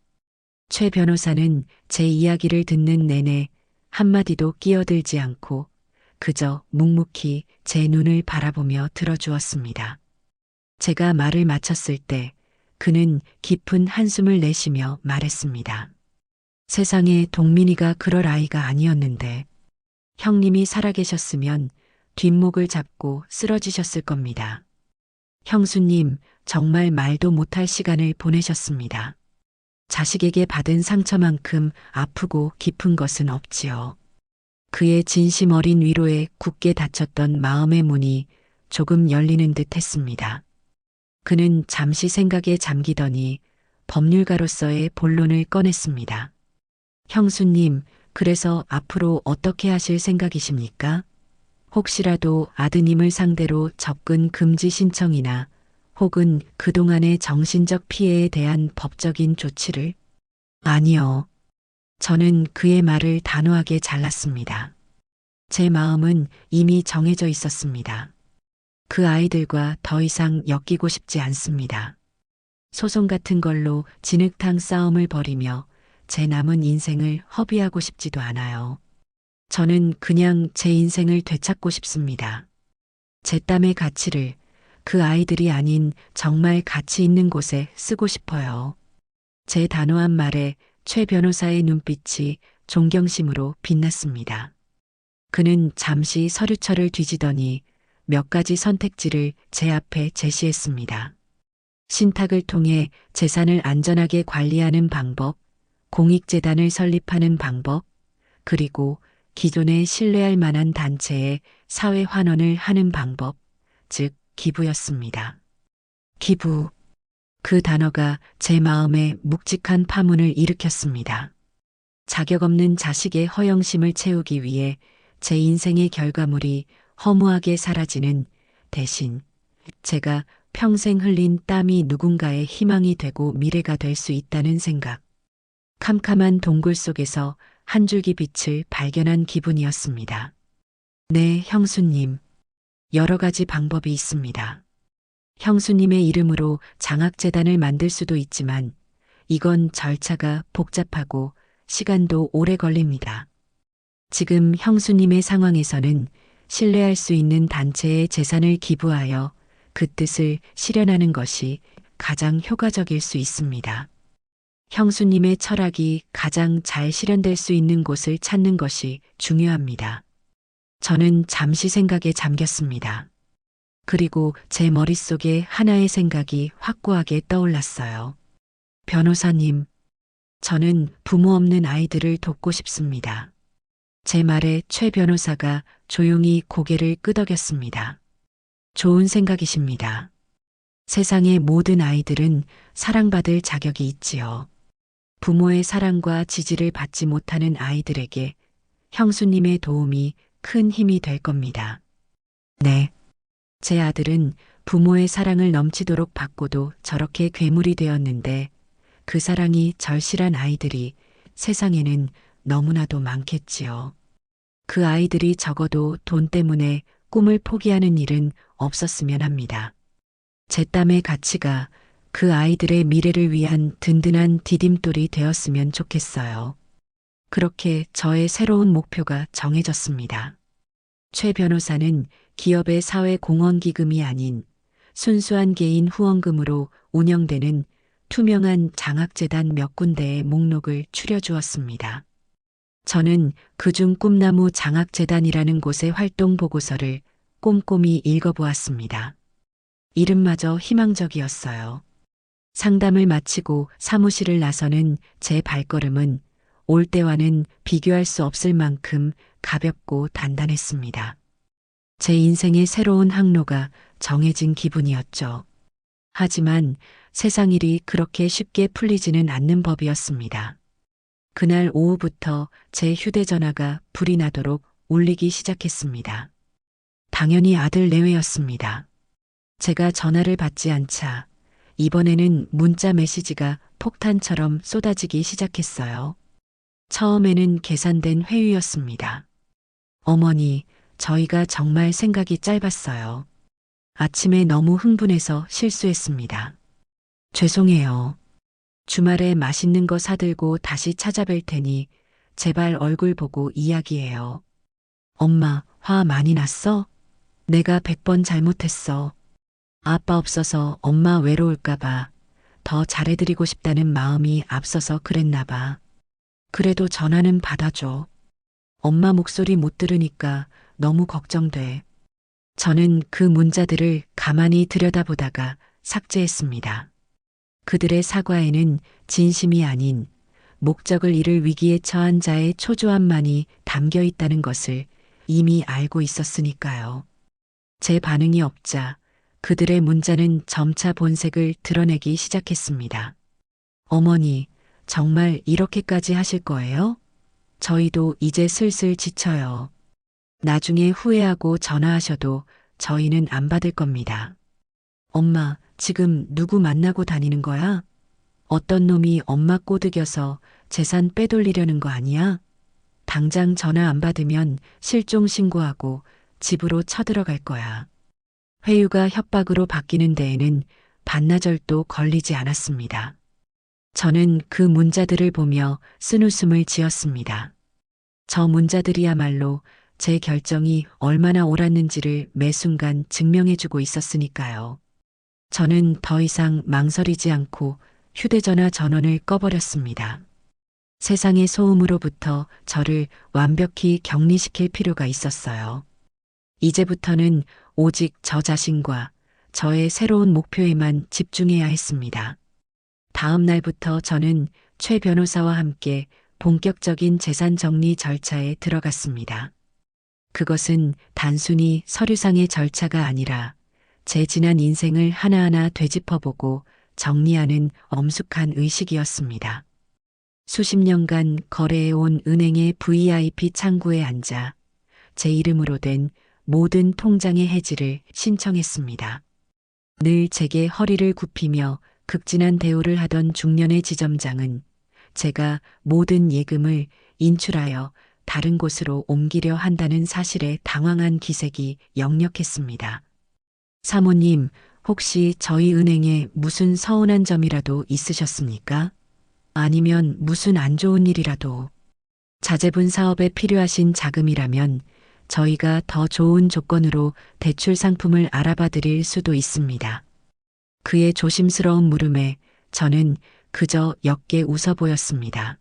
최 변호사는 제 이야기를 듣는 내내 한마디도 끼어들지 않고 그저 묵묵히 제 눈을 바라보며 들어주었습니다. 제가 말을 마쳤을 때 그는 깊은 한숨을 내쉬며 말했습니다. 세상에 동민이가 그럴 아이가 아니었는데 형님이 살아계셨으면 뒷목을 잡고 쓰러지셨을 겁니다. 형수님, 정말 말도 못할 시간을 보내셨습니다. 자식에게 받은 상처만큼 아프고 깊은 것은 없지요. 그의 진심 어린 위로에 굳게 닫혔던 마음의 문이 조금 열리는 듯 했습니다. 그는 잠시 생각에 잠기더니 법률가로서의 본론을 꺼냈습니다. 형수님, 그래서 앞으로 어떻게 하실 생각이십니까? 혹시라도 아드님을 상대로 접근 금지 신청이나 혹은 그동안의 정신적 피해에 대한 법적인 조치를? 아니요. 저는 그의 말을 단호하게 잘랐습니다. 제 마음은 이미 정해져 있었습니다. 그 아이들과 더 이상 엮이고 싶지 않습니다. 소송 같은 걸로 진흙탕 싸움을 벌이며 제 남은 인생을 허비하고 싶지도 않아요. 저는 그냥 제 인생을 되찾고 싶습니다. 제 땀의 가치를 그 아이들이 아닌 정말 가치 있는 곳에 쓰고 싶어요. 제 단호한 말에 최 변호사의 눈빛이 존경심으로 빛났습니다. 그는 잠시 서류철을 뒤지더니 몇 가지 선택지를 제 앞에 제시했습니다. 신탁을 통해 재산을 안전하게 관리하는 방법, 공익재단을 설립하는 방법, 그리고 기존에 신뢰할 만한 단체에 사회 환원을 하는 방법, 즉 기부였습니다. 기부. 그 단어가 제 마음에 묵직한 파문을 일으켰습니다. 자격 없는 자식의 허영심을 채우기 위해 제 인생의 결과물이 허무하게 사라지는 대신 제가 평생 흘린 땀이 누군가의 희망이 되고 미래가 될 수 있다는 생각. 캄캄한 동굴 속에서 한 줄기 빛을 발견한 기분이었습니다. 네, 형수님. 여러 가지 방법이 있습니다. 형수님의 이름으로 장학재단을 만들 수도 있지만 이건 절차가 복잡하고 시간도 오래 걸립니다. 지금 형수님의 상황에서는 신뢰할 수 있는 단체에 재산을 기부하여 그 뜻을 실현하는 것이 가장 효과적일 수 있습니다. 형수님의 철학이 가장 잘 실현될 수 있는 곳을 찾는 것이 중요합니다. 저는 잠시 생각에 잠겼습니다. 그리고 제 머릿속에 하나의 생각이 확고하게 떠올랐어요. 변호사님, 저는 부모 없는 아이들을 돕고 싶습니다. 제 말에 최 변호사가 조용히 고개를 끄덕였습니다. 좋은 생각이십니다. 세상의 모든 아이들은 사랑받을 자격이 있지요. 부모의 사랑과 지지를 받지 못하는 아이들에게 형수님의 도움이 큰 힘이 될 겁니다. 네. 제 아들은 부모의 사랑을 넘치도록 받고도 저렇게 괴물이 되었는데 그 사랑이 절실한 아이들이 세상에는 너무나도 많겠지요. 그 아이들이 적어도 돈 때문에 꿈을 포기하는 일은 없었으면 합니다. 제 땀의 가치가 그 아이들의 미래를 위한 든든한 디딤돌이 되었으면 좋겠어요. 그렇게 저의 새로운 목표가 정해졌습니다. 최 변호사는 기업의 사회공헌기금이 아닌 순수한 개인 후원금으로 운영되는 투명한 장학재단 몇 군데의 목록을 추려주었습니다. 저는 그중 꿈나무 장학재단이라는 곳의 활동 보고서를 꼼꼼히 읽어보았습니다. 이름마저 희망적이었어요. 상담을 마치고 사무실을 나서는 제 발걸음은 올 때와는 비교할 수 없을 만큼 가볍고 단단했습니다. 제 인생의 새로운 항로가 정해진 기분이었죠. 하지만 세상 일이 그렇게 쉽게 풀리지는 않는 법이었습니다. 그날 오후부터 제 휴대전화가 불이 나도록 울리기 시작했습니다. 당연히 아들 내외였습니다. 제가 전화를 받지 않자 이번에는 문자 메시지가 폭탄처럼 쏟아지기 시작했어요. 처음에는 계산된 회유였습니다. 어머니, 저희가 정말 생각이 짧았어요. 아침에 너무 흥분해서 실수했습니다. 죄송해요. 주말에 맛있는 거 사들고 다시 찾아뵐 테니 제발 얼굴 보고 이야기해요. 엄마, 화 많이 났어? 내가 100번 잘못했어. 아빠 없어서 엄마 외로울까봐 더 잘해드리고 싶다는 마음이 앞서서 그랬나봐. 그래도 전화는 받아줘. 엄마 목소리 못 들으니까 너무 걱정돼. 저는 그 문자들을 가만히 들여다보다가 삭제했습니다. 그들의 사과에는 진심이 아닌 목적을 잃을 위기에 처한 자의 초조함만이 담겨 있다는 것을 이미 알고 있었으니까요. 제 반응이 없자 그들의 문자는 점차 본색을 드러내기 시작했습니다. 어머니, 정말 이렇게까지 하실 거예요? 저희도 이제 슬슬 지쳐요. 나중에 후회하고 전화하셔도 저희는 안 받을 겁니다. 엄마, 지금 누구 만나고 다니는 거야? 어떤 놈이 엄마 꼬드겨서 재산 빼돌리려는 거 아니야? 당장 전화 안 받으면 실종 신고하고 집으로 쳐들어갈 거야. 회유가 협박으로 바뀌는 데에는 반나절도 걸리지 않았습니다. 저는 그 문자들을 보며 쓴웃음을 지었습니다. 저 문자들이야말로 제 결정이 얼마나 옳았는지를 매 순간 증명해주고 있었으니까요. 저는 더 이상 망설이지 않고 휴대전화 전원을 꺼버렸습니다. 세상의 소음으로부터 저를 완벽히 격리시킬 필요가 있었어요. 이제부터는 오직 저 자신과 저의 새로운 목표에만 집중해야 했습니다. 다음 날부터 저는 최 변호사와 함께 본격적인 재산 정리 절차에 들어갔습니다. 그것은 단순히 서류상의 절차가 아니라 제 지난 인생을 하나하나 되짚어보고 정리하는 엄숙한 의식이었습니다. 수십 년간 거래해온 은행의 VIP 창구에 앉아 제 이름으로 된 모든 통장의 해지를 신청했습니다. 늘 제게 허리를 굽히며 극진한 대우를 하던 중년의 지점장은 제가 모든 예금을 인출하여 다른 곳으로 옮기려 한다는 사실에 당황한 기색이 역력했습니다. 사모님, 혹시 저희 은행에 무슨 서운한 점이라도 있으셨습니까? 아니면 무슨 안 좋은 일이라도. 자제분 사업에 필요하신 자금이라면 저희가 더 좋은 조건으로 대출 상품을 알아봐 드릴 수도 있습니다. 그의 조심스러운 물음에 저는 그저 옅게 웃어 보였습니다.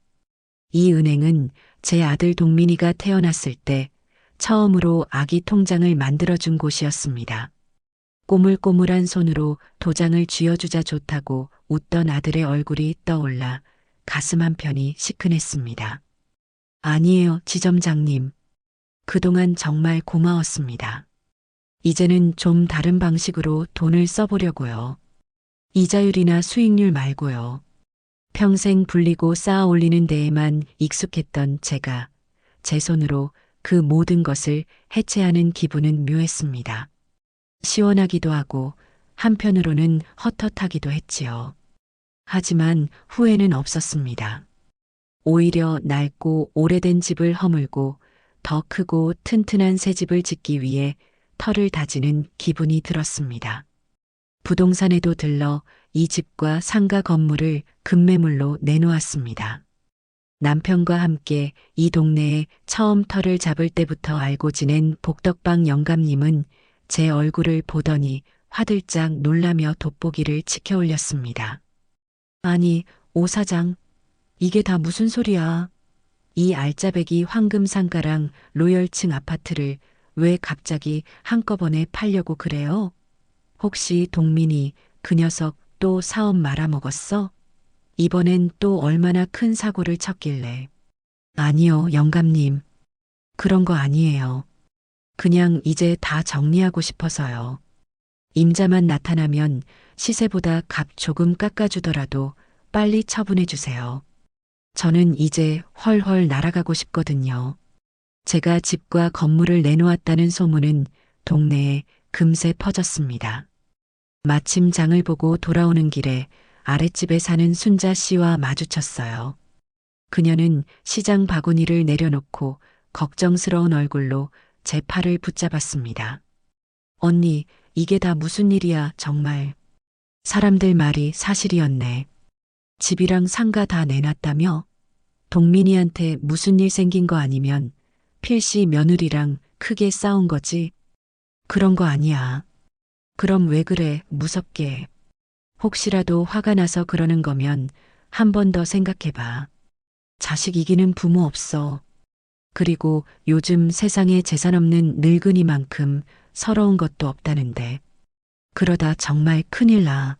이 은행은 제 아들 동민이가 태어났을 때 처음으로 아기 통장을 만들어준 곳이었습니다. 꼬물꼬물한 손으로 도장을 쥐어주자 좋다고 웃던 아들의 얼굴이 떠올라 가슴 한편이 시큰했습니다. 아니에요, 지점장님. 그동안 정말 고마웠습니다. 이제는 좀 다른 방식으로 돈을 써보려고요. 이자율이나 수익률 말고요. 평생 불리고 쌓아 올리는 데에만 익숙했던 제가 제 손으로 그 모든 것을 해체하는 기분은 묘했습니다. 시원하기도 하고 한편으로는 헛헛하기도 했지요. 하지만 후회는 없었습니다. 오히려 낡고 오래된 집을 허물고 더 크고 튼튼한 새 집을 짓기 위해 터를 다지는 기분이 들었습니다. 부동산에도 들러 이 집과 상가 건물을 급매물로 내놓았습니다. 남편과 함께 이 동네에 처음 터를 잡을 때부터 알고 지낸 복덕방 영감님은 제 얼굴을 보더니 화들짝 놀라며 돋보기를 치켜 올렸습니다. 아니, 오 사장, 이게 다 무슨 소리야? 이 알짜배기 황금 상가랑 로열층 아파트를 왜 갑자기 한꺼번에 팔려고 그래요? 혹시 동민이 그 녀석 또 사업 말아먹었어? 이번엔 또 얼마나 큰 사고를 쳤길래. 아니요, 영감님. 그런 거 아니에요. 그냥 이제 다 정리하고 싶어서요. 임자만 나타나면 시세보다 값 조금 깎아주더라도 빨리 처분해 주세요. 저는 이제 헐헐 날아가고 싶거든요. 제가 집과 건물을 내놓았다는 소문은 동네에 금세 퍼졌습니다. 마침 장을 보고 돌아오는 길에 아랫집에 사는 순자 씨와 마주쳤어요. 그녀는 시장 바구니를 내려놓고 걱정스러운 얼굴로 제 팔을 붙잡았습니다. 언니, 이게 다 무슨 일이야, 정말. 사람들 말이 사실이었네. 집이랑 상가 다 내놨다며? 동민이한테 무슨 일 생긴 거 아니면 필시 며느리랑 크게 싸운 거지? 그런 거 아니야. 그럼 왜 그래, 무섭게. 혹시라도 화가 나서 그러는 거면 한 번 더 생각해봐. 자식 이기는 부모 없어. 그리고 요즘 세상에 재산 없는 늙은이만큼 서러운 것도 없다는데. 그러다 정말 큰일 나.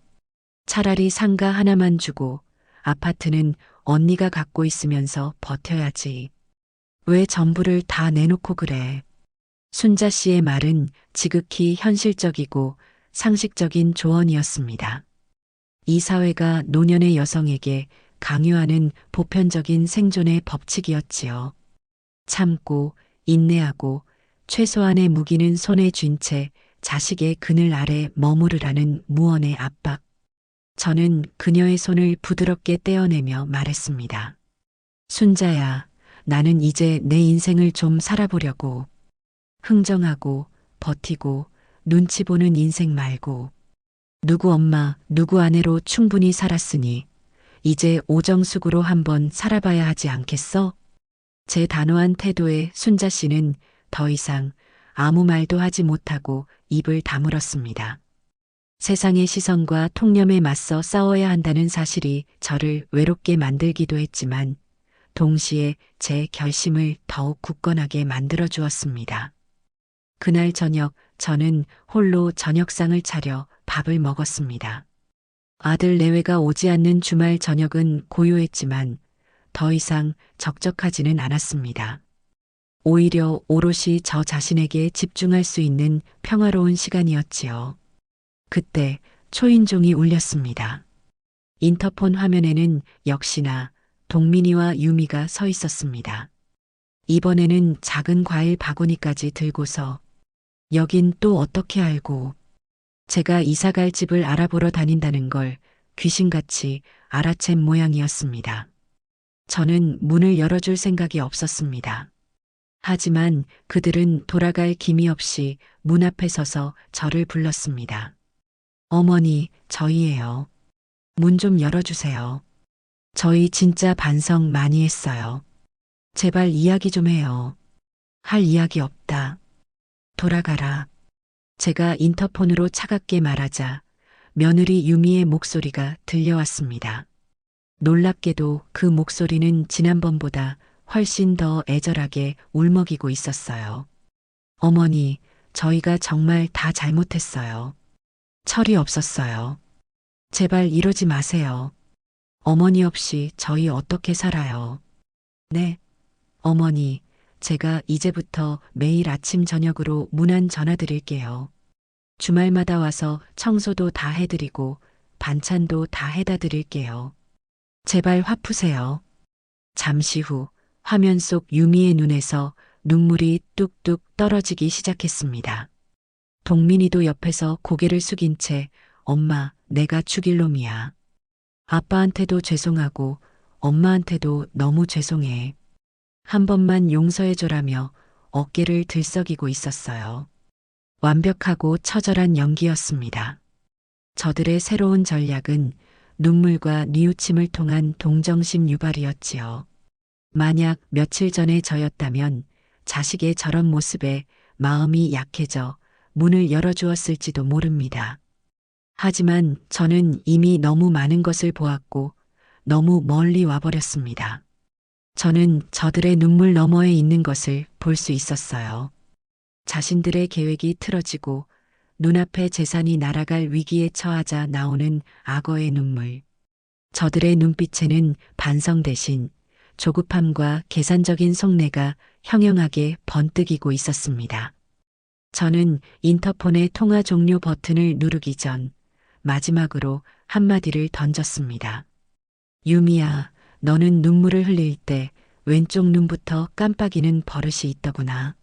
차라리 상가 하나만 주고 아파트는 언니가 갖고 있으면서 버텨야지. 왜 전부를 다 내놓고 그래. 순자 씨의 말은 지극히 현실적이고 상식적인 조언이었습니다. 이 사회가 노년의 여성에게 강요하는 보편적인 생존의 법칙이었지요. 참고 인내하고 최소한의 무기는 손에 쥔 채 자식의 그늘 아래 머무르라는 무언의 압박. 저는 그녀의 손을 부드럽게 떼어내며 말했습니다. 순자야, 나는 이제 내 인생을 좀 살아보려고. 흥정하고 버티고 눈치 보는 인생 말고. 누구 엄마, 누구 아내로 충분히 살았으니 이제 오정숙으로 한번 살아봐야 하지 않겠어? 제 단호한 태도에 순자 씨는 더 이상 아무 말도 하지 못하고 입을 다물었습니다. 세상의 시선과 통념에 맞서 싸워야 한다는 사실이 저를 외롭게 만들기도 했지만 동시에 제 결심을 더욱 굳건하게 만들어 주었습니다. 그날 저녁 저는 홀로 저녁상을 차려 밥을 먹었습니다. 아들 내외가 오지 않는 주말 저녁은 고요했지만 더 이상 적적하지는 않았습니다. 오히려 오롯이 저 자신에게 집중할 수 있는 평화로운 시간이었지요. 그때 초인종이 울렸습니다. 인터폰 화면에는 역시나 동민이와 유미가 서 있었습니다. 이번에는 작은 과일 바구니까지 들고서 여긴 또 어떻게 알고 제가 이사갈 집을 알아보러 다닌다는 걸 귀신같이 알아챈 모양이었습니다. 저는 문을 열어줄 생각이 없었습니다. 하지만 그들은 돌아갈 기미 없이 문 앞에 서서 저를 불렀습니다. 어머니, 저희예요. 문 좀 열어주세요. 저희 진짜 반성 많이 했어요. 제발 이야기 좀 해요. 할 이야기 없다. 돌아가라. 제가 인터폰으로 차갑게 말하자 며느리 유미의 목소리가 들려왔습니다. 놀랍게도 그 목소리는 지난번보다 훨씬 더 애절하게 울먹이고 있었어요. 어머니, 저희가 정말 다 잘못했어요. 철이 없었어요. 제발 이러지 마세요. 어머니 없이 저희 어떻게 살아요? 네, 어머니, 제가 이제부터 매일 아침 저녁으로 문안 전화드릴게요. 주말마다 와서 청소도 다 해드리고 반찬도 다 해다 드릴게요. 제발 화 푸세요. 잠시 후 화면 속 유미의 눈에서 눈물이 뚝뚝 떨어지기 시작했습니다. 동민이도 옆에서 고개를 숙인 채 엄마, 내가 죽일 놈이야. 아빠한테도 죄송하고 엄마한테도 너무 죄송해. 한 번만 용서해줘라며 어깨를 들썩이고 있었어요. 완벽하고 처절한 연기였습니다. 저들의 새로운 전략은 눈물과 뉘우침을 통한 동정심 유발이었지요. 만약 며칠 전에 저였다면 자식의 저런 모습에 마음이 약해져 문을 열어주었을지도 모릅니다. 하지만 저는 이미 너무 많은 것을 보았고 너무 멀리 와버렸습니다. 저는 저들의 눈물 너머에 있는 것을 볼 수 있었어요. 자신들의 계획이 틀어지고 눈앞에 재산이 날아갈 위기에 처하자 나오는 악어의 눈물. 저들의 눈빛에는 반성 대신 조급함과 계산적인 속내가 형형하게 번뜩이고 있었습니다. 저는 인터폰의 통화 종료 버튼을 누르기 전 마지막으로 한마디를 던졌습니다. 유미야, 너는 눈물을 흘릴 때 왼쪽 눈부터 깜빡이는 버릇이 있더구나.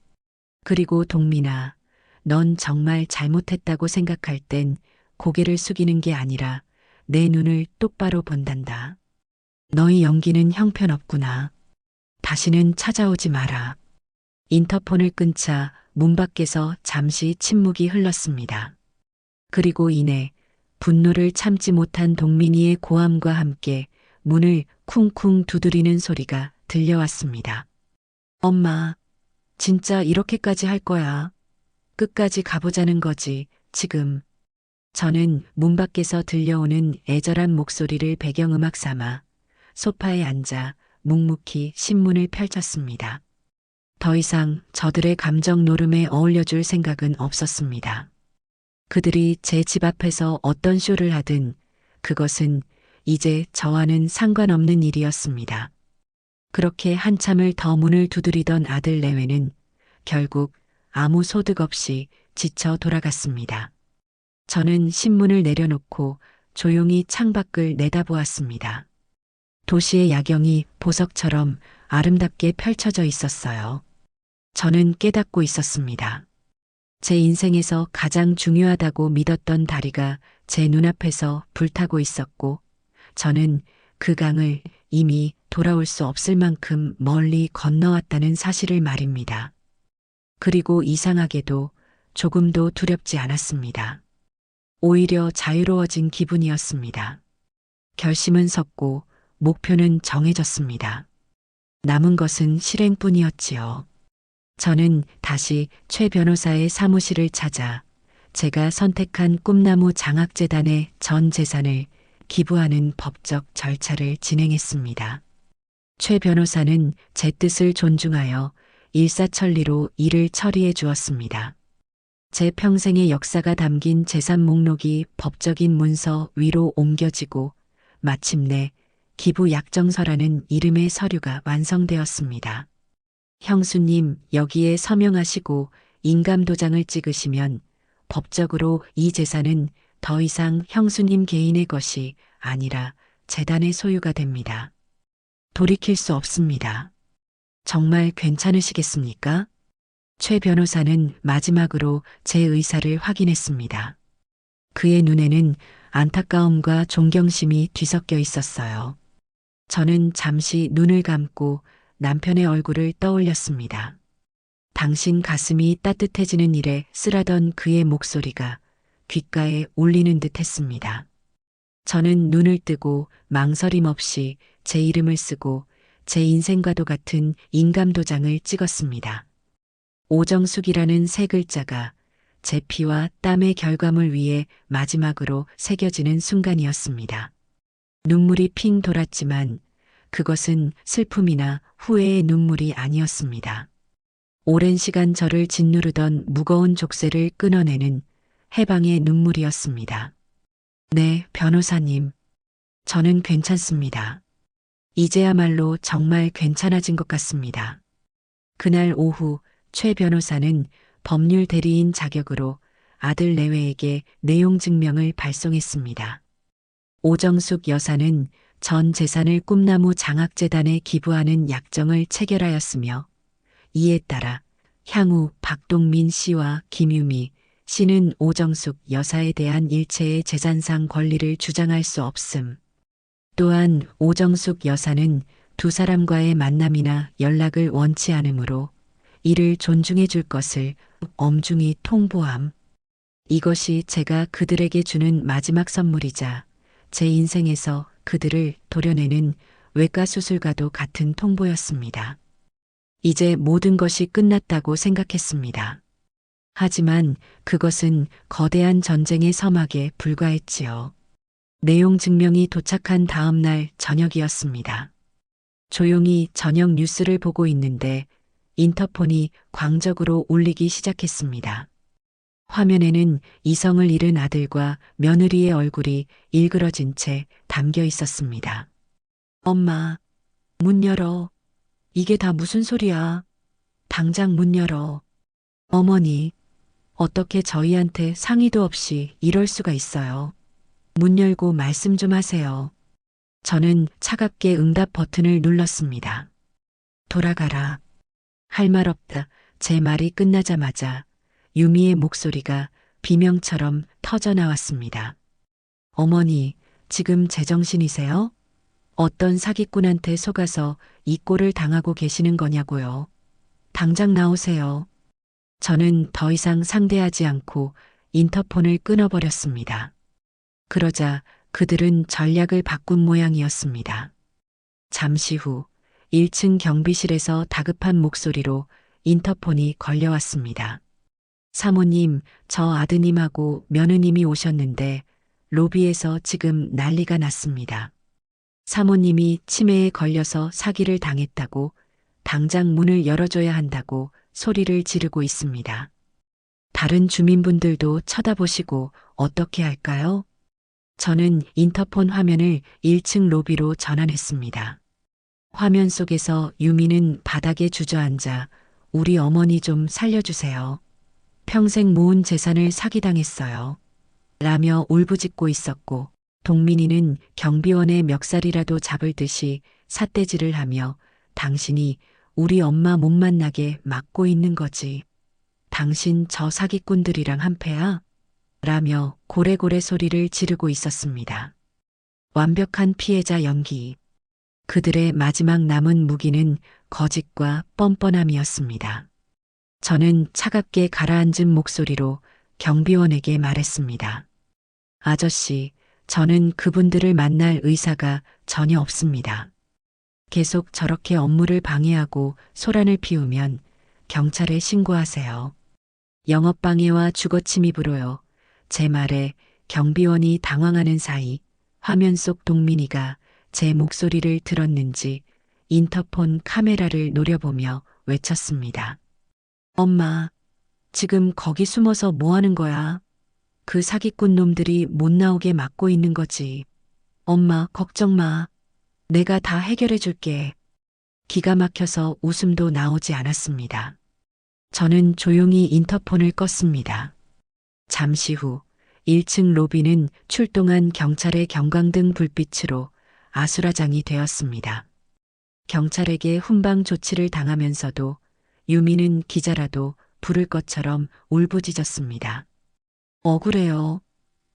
그리고 동민아, 넌 정말 잘못했다고 생각할 땐 고개를 숙이는 게 아니라 내 눈을 똑바로 본단다. 너희 연기는 형편없구나. 다시는 찾아오지 마라. 인터폰을 끊자 문 밖에서 잠시 침묵이 흘렀습니다. 그리고 이내 분노를 참지 못한 동민이의 고함과 함께 문을 쿵쿵 두드리는 소리가 들려왔습니다. 엄마, 진짜 이렇게까지 할 거야. 끝까지 가보자는 거지, 지금. 저는 문 밖에서 들려오는 애절한 목소리를 배경음악 삼아 소파에 앉아 묵묵히 신문을 펼쳤습니다. 더 이상 저들의 감정 노름에 어울려줄 생각은 없었습니다. 그들이 제 집 앞에서 어떤 쇼를 하든 그것은 이제 저와는 상관없는 일이었습니다. 그렇게 한참을 더 문을 두드리던 아들 내외는 결국 아무 소득 없이 지쳐 돌아갔습니다. 저는 신문을 내려놓고 조용히 창밖을 내다보았습니다. 도시의 야경이 보석처럼 아름답게 펼쳐져 있었어요. 저는 깨닫고 있었습니다. 제 인생에서 가장 중요하다고 믿었던 다리가 제 눈앞에서 불타고 있었고, 저는 그 강을 이미 돌아올 수 없을 만큼 멀리 건너왔다는 사실을 말입니다. 그리고 이상하게도 조금도 두렵지 않았습니다. 오히려 자유로워진 기분이었습니다. 결심은 섰고 목표는 정해졌습니다. 남은 것은 실행뿐이었지요. 저는 다시 최 변호사의 사무실을 찾아 제가 선택한 꿈나무 장학재단의 전 재산을 기부하는 법적 절차를 진행했습니다. 최 변호사는 제 뜻을 존중하여 일사천리로 일을 처리해 주었습니다. 제 평생의 역사가 담긴 재산 목록이 법적인 문서 위로 옮겨지고 마침내 기부 약정서라는 이름의 서류가 완성되었습니다. 형수님, 여기에 서명하시고 인감도장을 찍으시면 법적으로 이 재산은 더 이상 형수님 개인의 것이 아니라 재단의 소유가 됩니다. 돌이킬 수 없습니다. 정말 괜찮으시겠습니까? 최 변호사는 마지막으로 제 의사를 확인했습니다. 그의 눈에는 안타까움과 존경심이 뒤섞여 있었어요. 저는 잠시 눈을 감고 남편의 얼굴을 떠올렸습니다. 당신 가슴이 따뜻해지는 일에 쓰라던 그의 목소리가 귓가에 울리는 듯 했습니다. 저는 눈을 뜨고 망설임 없이 제 이름을 쓰고 제 인생과도 같은 인감도장을 찍었습니다. 오정숙이라는 세 글자가 제 피와 땀의 결과물 위에 마지막으로 새겨지는 순간이었습니다. 눈물이 핑 돌았지만 그것은 슬픔이나 후회의 눈물이 아니었습니다. 오랜 시간 저를 짓누르던 무거운 족쇄를 끊어내는 해방의 눈물이었습니다. 네, 변호사님. 저는 괜찮습니다. 이제야말로 정말 괜찮아진 것 같습니다. 그날 오후 최 변호사는 법률 대리인 자격으로 아들 내외에게 내용 증명을 발송했습니다. 오정숙 여사는 전 재산을 꿈나무 장학재단에 기부하는 약정을 체결하였으며 이에 따라 향후 박동민 씨와 김유미 씨는 오정숙 여사에 대한 일체의 재산상 권리를 주장할 수 없음. 또한 오정숙 여사는 두 사람과의 만남이나 연락을 원치 않으므로 이를 존중해 줄 것을 엄중히 통보함. 이것이 제가 그들에게 주는 마지막 선물이자 제 인생에서 그들을 도려내는 외과 수술과도 같은 통보였습니다. 이제 모든 것이 끝났다고 생각했습니다. 하지만 그것은 거대한 전쟁의 서막에 불과했지요. 내용 증명이 도착한 다음 날 저녁이었습니다. 조용히 저녁 뉴스를 보고 있는데 인터폰이 광적으로 울리기 시작했습니다. 화면에는 이성을 잃은 아들과 며느리의 얼굴이 일그러진 채 담겨 있었습니다. 엄마, 문 열어. 이게 다 무슨 소리야? 당장 문 열어. 어머니, 어떻게 저희한테 상의도 없이 이럴 수가 있어요. 문 열고 말씀 좀 하세요. 저는 차갑게 응답 버튼을 눌렀습니다. 돌아가라. 할 말 없다. 제 말이 끝나자마자 유미의 목소리가 비명처럼 터져 나왔습니다. 어머니, 지금 제정신이세요? 어떤 사기꾼한테 속아서 이 꼴을 당하고 계시는 거냐고요. 당장 나오세요. 저는 더 이상 상대하지 않고 인터폰을 끊어버렸습니다. 그러자 그들은 전략을 바꾼 모양이었습니다. 잠시 후 1층 경비실에서 다급한 목소리로 인터폰이 걸려왔습니다. 사모님, 저 아드님하고 며느님이 오셨는데 로비에서 지금 난리가 났습니다. 사모님이 치매에 걸려서 사기를 당했다고 당장 문을 열어줘야 한다고 소리를 지르고 있습니다. 다른 주민분들도 쳐다보시고 어떻게 할까요? 저는 인터폰 화면을 1층 로비로 전환했습니다. 화면 속에서 유미는 바닥에 주저앉아 우리 어머니 좀 살려주세요. 평생 모은 재산을 사기당했어요. 라며 울부짖고 있었고 동민이는 경비원의 멱살이라도 잡을 듯이 삿대질을 하며 당신이 우리 엄마 못 만나게 막고 있는 거지. 당신 저 사기꾼들이랑 한패야? 라며 고래고래 소리를 지르고 있었습니다. 완벽한 피해자 연기. 그들의 마지막 남은 무기는 거짓과 뻔뻔함이었습니다. 저는 차갑게 가라앉은 목소리로 경비원에게 말했습니다. 아저씨, 저는 그분들을 만날 의사가 전혀 없습니다. 계속 저렇게 업무를 방해하고 소란을 피우면 경찰에 신고하세요. 영업방해와 주거침입으로요. 제 말에 경비원이 당황하는 사이 화면 속 동민이가 제 목소리를 들었는지 인터폰 카메라를 노려보며 외쳤습니다. 엄마, 지금 거기 숨어서 뭐 하는 거야? 그 사기꾼 놈들이 못 나오게 막고 있는 거지. 엄마, 걱정 마. 내가 다 해결해 줄게. 기가 막혀서 웃음도 나오지 않았습니다. 저는 조용히 인터폰을 껐습니다. 잠시 후 1층 로비는 출동한 경찰의 경광등 불빛으로 아수라장이 되었습니다. 경찰에게 훈방 조치를 당하면서도 유미는 기자라도 부를 것처럼 울부짖었습니다. 억울해요.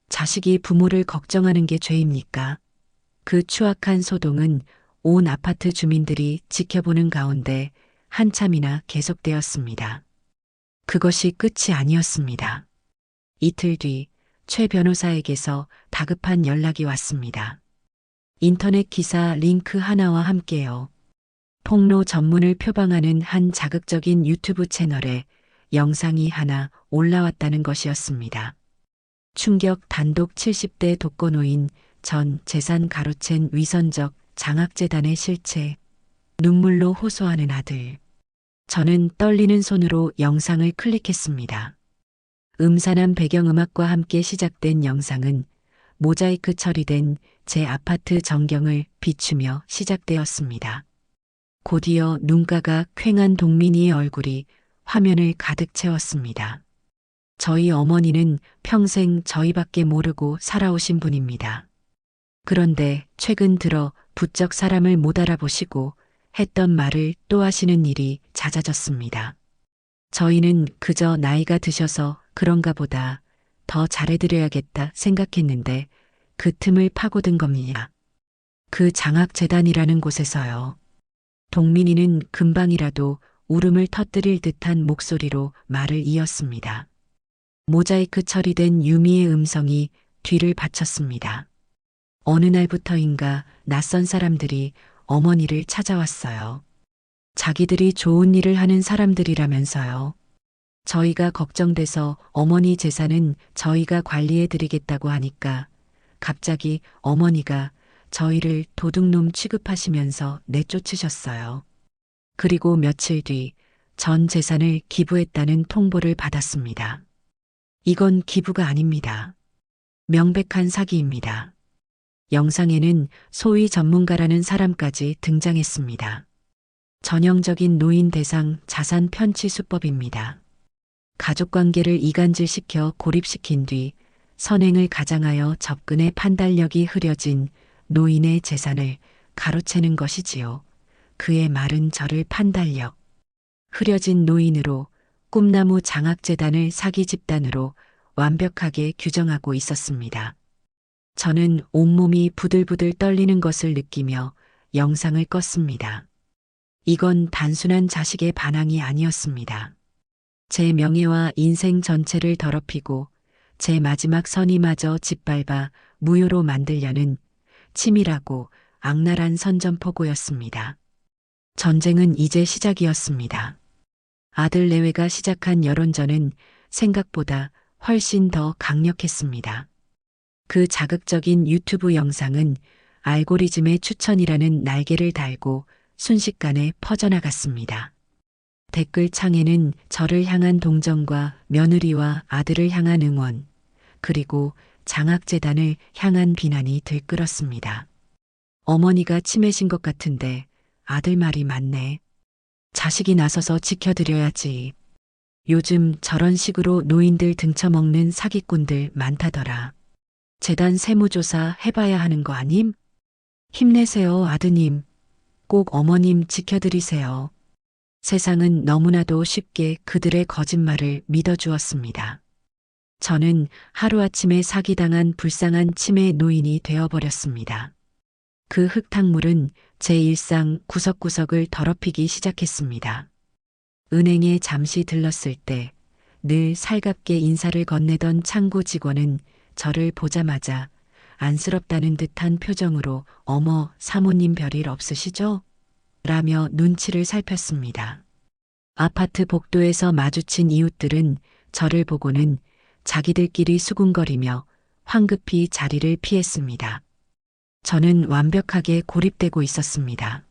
자식이 부모를 걱정하는 게 죄입니까? 그 추악한 소동은 온 아파트 주민들이 지켜보는 가운데 한참이나 계속되었습니다. 그것이 끝이 아니었습니다. 이틀 뒤 최 변호사에게서 다급한 연락이 왔습니다. 인터넷 기사 링크 하나와 함께요. 폭로 전문을 표방하는 한 자극적인 유튜브 채널에 영상이 하나 올라왔다는 것이었습니다. 충격 단독 70대 독거노인 전 재산 가로챈 위선적 장학재단의 실체. 눈물로 호소하는 아들. 저는 떨리는 손으로 영상을 클릭했습니다. 음산한 배경음악과 함께 시작된 영상은 모자이크 처리된 제 아파트 전경을 비추며 시작되었습니다. 곧이어 눈가가 퀭한 동민이의 얼굴이 화면을 가득 채웠습니다. 저희 어머니는 평생 저희밖에 모르고 살아오신 분입니다. 그런데 최근 들어 부쩍 사람을 못 알아보시고 했던 말을 또 하시는 일이 잦아졌습니다. 저희는 그저 나이가 드셔서 그런가 보다 더 잘해드려야겠다 생각했는데 그 틈을 파고든 겁니다. 그 장학재단이라는 곳에서요. 동민이는 금방이라도 울음을 터뜨릴 듯한 목소리로 말을 이었습니다. 모자이크 처리된 유미의 음성이 뒤를 바쳤습니다. 어느 날부터인가 낯선 사람들이 어머니를 찾아왔어요. 자기들이 좋은 일을 하는 사람들이라면서요. 저희가 걱정돼서 어머니 재산은 저희가 관리해드리겠다고 하니까 갑자기 어머니가 저희를 도둑놈 취급하시면서 내쫓으셨어요. 그리고 며칠 뒤 전 재산을 기부했다는 통보를 받았습니다. 이건 기부가 아닙니다. 명백한 사기입니다. 영상에는 소위 전문가라는 사람까지 등장했습니다. 전형적인 노인 대상 자산 편취 수법입니다. 가족관계를 이간질시켜 고립시킨 뒤 선행을 가장하여 접근의 판단력이 흐려진 노인의 재산을 가로채는 것이지요. 그의 말은 저를 판단력 흐려진 노인으로 꿈나무 장학재단을 사기 집단으로 완벽하게 규정하고 있었습니다. 저는 온몸이 부들부들 떨리는 것을 느끼며 영상을 껐습니다. 이건 단순한 자식의 반항이 아니었습니다. 제 명예와 인생 전체를 더럽히고 제 마지막 선의마저 짓밟아 무효로 만들려는 치밀하고 악랄한 선전포고였습니다. 전쟁은 이제 시작이었습니다. 아들 내외가 시작한 여론전은 생각보다 훨씬 더 강력했습니다. 그 자극적인 유튜브 영상은 알고리즘의 추천이라는 날개를 달고 순식간에 퍼져나갔습니다. 댓글창에는 저를 향한 동정과 며느리와 아들을 향한 응원, 그리고 장학재단을 향한 비난이 들끓었습니다. 어머니가 치매신 것 같은데 아들 말이 맞네. 자식이 나서서 지켜드려야지. 요즘 저런 식으로 노인들 등쳐먹는 사기꾼들 많다더라. 재단 세무조사 해봐야 하는 거 아님? 힘내세요, 아드님. 꼭 어머님 지켜드리세요. 세상은 너무나도 쉽게 그들의 거짓말을 믿어주었습니다. 저는 하루아침에 사기당한 불쌍한 치매 노인이 되어버렸습니다. 그 흙탕물은 제 일상 구석구석을 더럽히기 시작했습니다. 은행에 잠시 들렀을 때 늘 살갑게 인사를 건네던 창구 직원은 저를 보자마자 안쓰럽다는 듯한 표정으로 어머 사모님 별일 없으시죠? 라며 눈치를 살폈습니다. 아파트 복도에서 마주친 이웃들은 저를 보고는 자기들끼리 수군거리며 황급히 자리를 피했습니다. 저는 완벽하게 고립되고 있었습니다.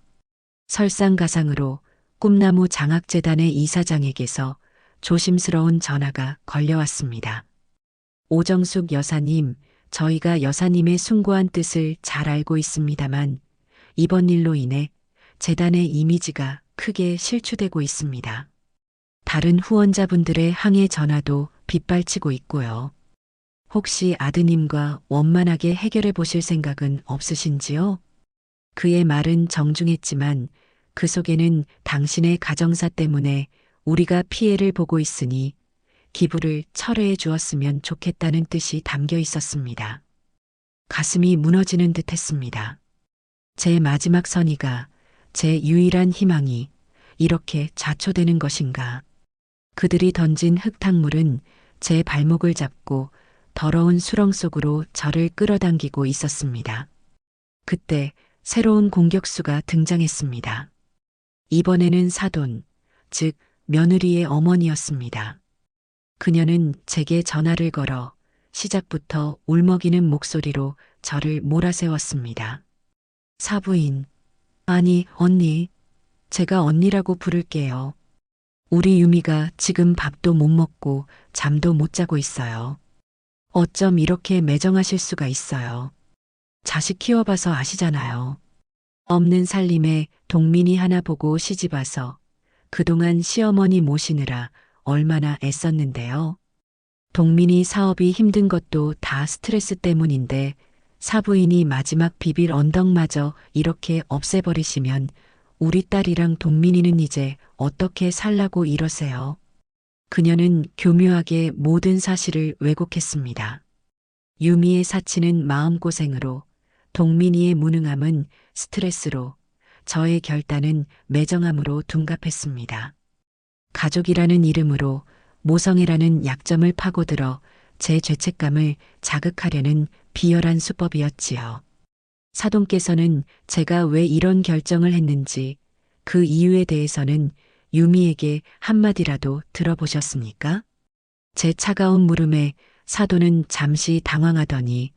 설상가상으로 꿈나무 장학재단의 이사장에게서 조심스러운 전화가 걸려왔습니다. 오정숙 여사님, 저희가 여사님의 숭고한 뜻을 잘 알고 있습니다만 이번 일로 인해 재단의 이미지가 크게 실추되고 있습니다. 다른 후원자분들의 항해 전화도 빗발치고 있고요. 혹시 아드님과 원만하게 해결해 보실 생각은 없으신지요? 그의 말은 정중했지만 그 속에는 당신의 가정사 때문에 우리가 피해를 보고 있으니 기부를 철회해 주었으면 좋겠다는 뜻이 담겨 있었습니다. 가슴이 무너지는 듯 했습니다. 제 마지막 선의가, 제 유일한 희망이 이렇게 자초되는 것인가. 그들이 던진 흙탕물은 제 발목을 잡고 더러운 수렁 속으로 저를 끌어당기고 있었습니다. 그때 새로운 공격수가 등장했습니다. 이번에는 사돈, 즉 며느리의 어머니였습니다. 그녀는 제게 전화를 걸어 시작부터 울먹이는 목소리로 저를 몰아세웠습니다. 사부인, 아니 언니, 제가 언니라고 부를게요. 우리 유미가 지금 밥도 못 먹고 잠도 못 자고 있어요. 어쩜 이렇게 매정하실 수가 있어요. 자식 키워봐서 아시잖아요. 없는 살림에 동민이 하나 보고 시집와서 그동안 시어머니 모시느라 얼마나 애썼는데요. 동민이 사업이 힘든 것도 다 스트레스 때문인데 사부인이 마지막 비빌 언덕마저 이렇게 없애버리시면 우리 딸이랑 동민이는 이제 어떻게 살라고 이러세요. 그녀는 교묘하게 모든 사실을 왜곡했습니다. 유미의 사치는 마음고생으로, 동민이의 무능함은 스트레스로, 저의 결단은 매정함으로 둔갑했습니다. 가족이라는 이름으로 모성애라는 약점을 파고들어 제 죄책감을 자극하려는 비열한 수법이었지요. 사돈께서는 제가 왜 이런 결정을 했는지 그 이유에 대해서는 유미에게 한마디라도 들어보셨습니까? 제 차가운 물음에 사돈은 잠시 당황하더니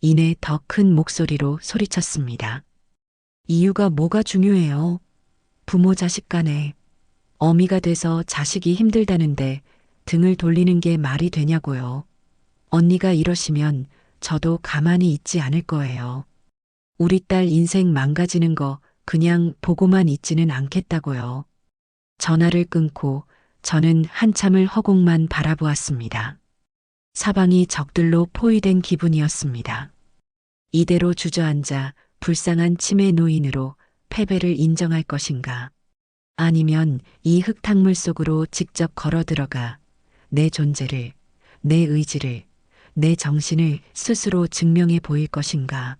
이내 더 큰 목소리로 소리쳤습니다. 이유가 뭐가 중요해요? 부모 자식 간에 어미가 돼서 자식이 힘들다는데 등을 돌리는 게 말이 되냐고요. 언니가 이러시면 저도 가만히 있지 않을 거예요. 우리 딸 인생 망가지는 거 그냥 보고만 있지는 않겠다고요. 전화를 끊고 저는 한참을 허공만 바라보았습니다. 사방이 적들로 포위된 기분이었습니다. 이대로 주저앉아 불쌍한 치매 노인으로 패배를 인정할 것인가? 아니면 이 흙탕물 속으로 직접 걸어 들어가 내 존재를, 내 의지를, 내 정신을 스스로 증명해 보일 것인가?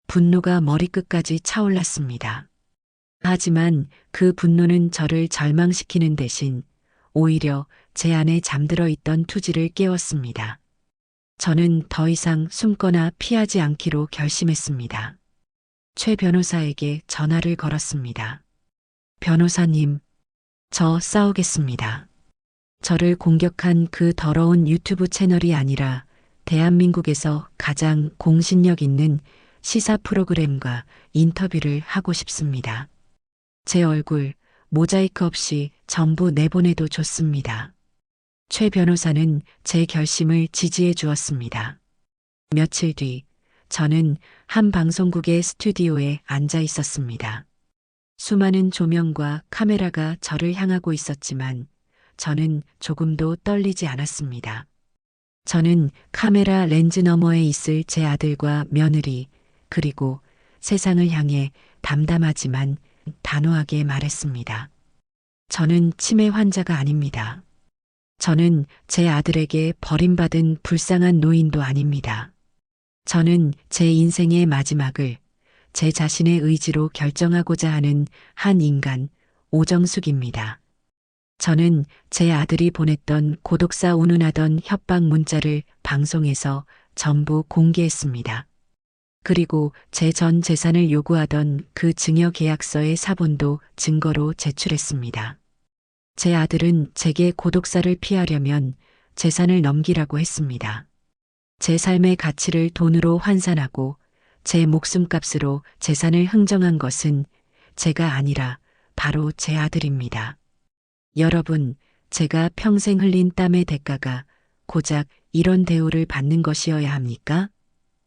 분노가 머리끝까지 차올랐습니다. 하지만 그 분노는 저를 절망시키는 대신 오히려 제 안에 잠들어 있던 투지를 깨웠습니다. 저는 더 이상 숨거나 피하지 않기로 결심했습니다. 최 변호사에게 전화를 걸었습니다. 변호사님, 저 싸우겠습니다. 저를 공격한 그 더러운 유튜브 채널이 아니라 대한민국에서 가장 공신력 있는 시사 프로그램과 인터뷰를 하고 싶습니다. 제 얼굴 모자이크 없이 전부 내보내도 좋습니다. 최 변호사는 제 결심을 지지해 주었습니다. 며칠 뒤 저는 한 방송국의 스튜디오에 앉아 있었습니다. 수많은 조명과 카메라가 저를 향하고 있었지만 저는 조금도 떨리지 않았습니다. 저는 카메라 렌즈 너머에 있을 제 아들과 며느리 그리고 세상을 향해 담담하지만 단호하게 말했습니다. 저는 치매 환자가 아닙니다. 저는 제 아들에게 버림받은 불쌍한 노인도 아닙니다. 저는 제 인생의 마지막을 제 자신의 의지로 결정하고자 하는 한 인간, 오정숙입니다. 저는 제 아들이 보냈던 고독사 운운하던 협박 문자를 방송에서 전부 공개했습니다. 그리고 제 전 재산을 요구하던 그 증여 계약서의 사본도 증거로 제출했습니다. 제 아들은 제게 고독사를 피하려면 재산을 넘기라고 했습니다. 제 삶의 가치를 돈으로 환산하고 제 목숨값으로 재산을 흥정한 것은 제가 아니라 바로 제 아들입니다. 여러분, 제가 평생 흘린 땀의 대가가 고작 이런 대우를 받는 것이어야 합니까?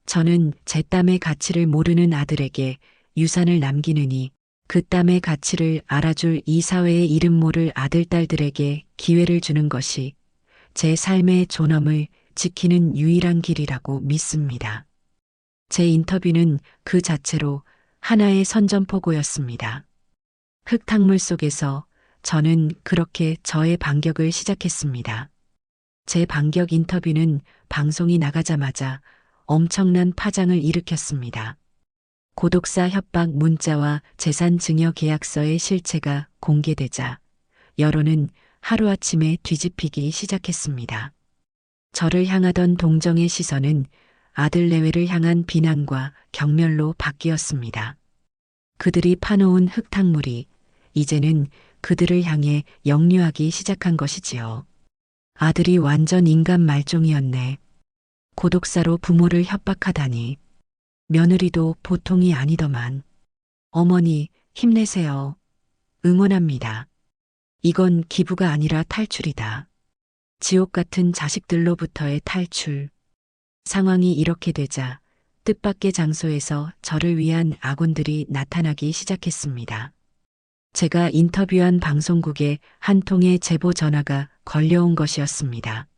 저는 제 땀의 가치를 모르는 아들에게 유산을 남기느니 그 땀의 가치를 알아줄 이 사회의 이름 모를 아들, 딸들에게 기회를 주는 것이 제 삶의 존엄을 지키는 유일한 길이라고 믿습니다. 제 인터뷰는 그 자체로 하나의 선전포고였습니다. 흙탕물 속에서 저는 그렇게 저의 반격을 시작했습니다. 제 반격 인터뷰는 방송이 나가자마자 엄청난 파장을 일으켰습니다. 고독사 협박 문자와 재산 증여 계약서의 실체가 공개되자 여론은 하루아침에 뒤집히기 시작했습니다. 저를 향하던 동정의 시선은 아들 내외를 향한 비난과 경멸로 바뀌었습니다. 그들이 파놓은 흙탕물이 이제는 그들을 향해 역류하기 시작한 것이지요. 아들이 완전 인간 말종이었네. 고독사로 부모를 협박하다니. 며느리도 보통이 아니더만. 어머니, 힘내세요. 응원합니다. 이건 기부가 아니라 탈출이다. 지옥 같은 자식들로부터의 탈출. 상황이 이렇게 되자 뜻밖의 장소에서 저를 위한 아군들이 나타나기 시작했습니다. 제가 인터뷰한 방송국에 한 통의 제보 전화가 걸려온 것이었습니다.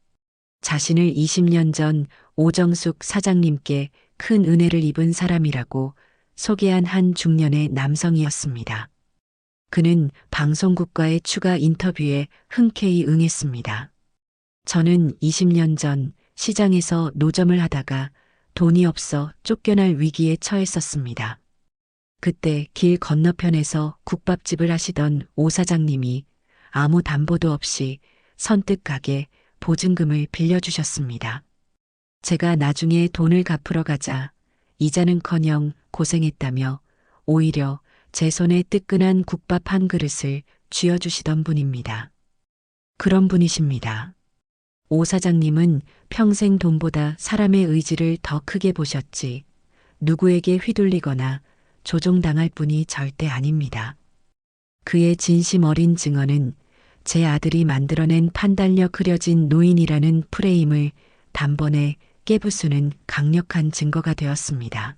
자신을 20년 전 오정숙 사장님께 큰 은혜를 입은 사람이라고 소개한 한 중년의 남성이었습니다. 그는 방송국과의 추가 인터뷰에 흔쾌히 응했습니다. 저는 20년 전 시장에서 노점을 하다가 돈이 없어 쫓겨날 위기에 처했었습니다. 그때 길 건너편에서 국밥집을 하시던 오 사장님이 아무 담보도 없이 선뜻 가게 보증금을 빌려주셨습니다. 제가 나중에 돈을 갚으러 가자 이자는커녕 고생했다며 오히려 제 손에 뜨끈한 국밥 한 그릇을 쥐어주시던 분입니다. 그런 분이십니다. 오 사장님은 평생 돈보다 사람의 의지를 더 크게 보셨지 누구에게 휘둘리거나 조종당할 분이 절대 아닙니다. 그의 진심 어린 증언은 제 아들이 만들어낸 판단력 흐려진 노인이라는 프레임을 단번에 깨부수는 강력한 증거가 되었습니다.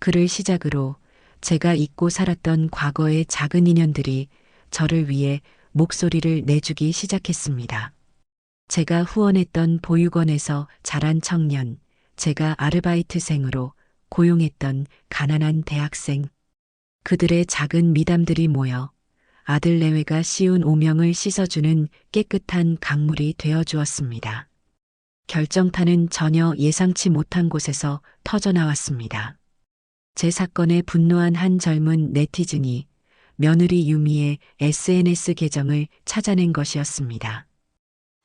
그를 시작으로 제가 잊고 살았던 과거의 작은 인연들이 저를 위해 목소리를 내주기 시작했습니다. 제가 후원했던 보육원에서 자란 청년, 제가 아르바이트생으로 고용했던 가난한 대학생, 그들의 작은 미담들이 모여 아들 내외가 씌운 오명을 씻어주는 깨끗한 강물이 되어 주었습니다. 결정타는 전혀 예상치 못한 곳에서 터져나왔습니다. 제 사건에 분노한 한 젊은 네티즌이 며느리 유미의 SNS 계정을 찾아낸 것이었습니다.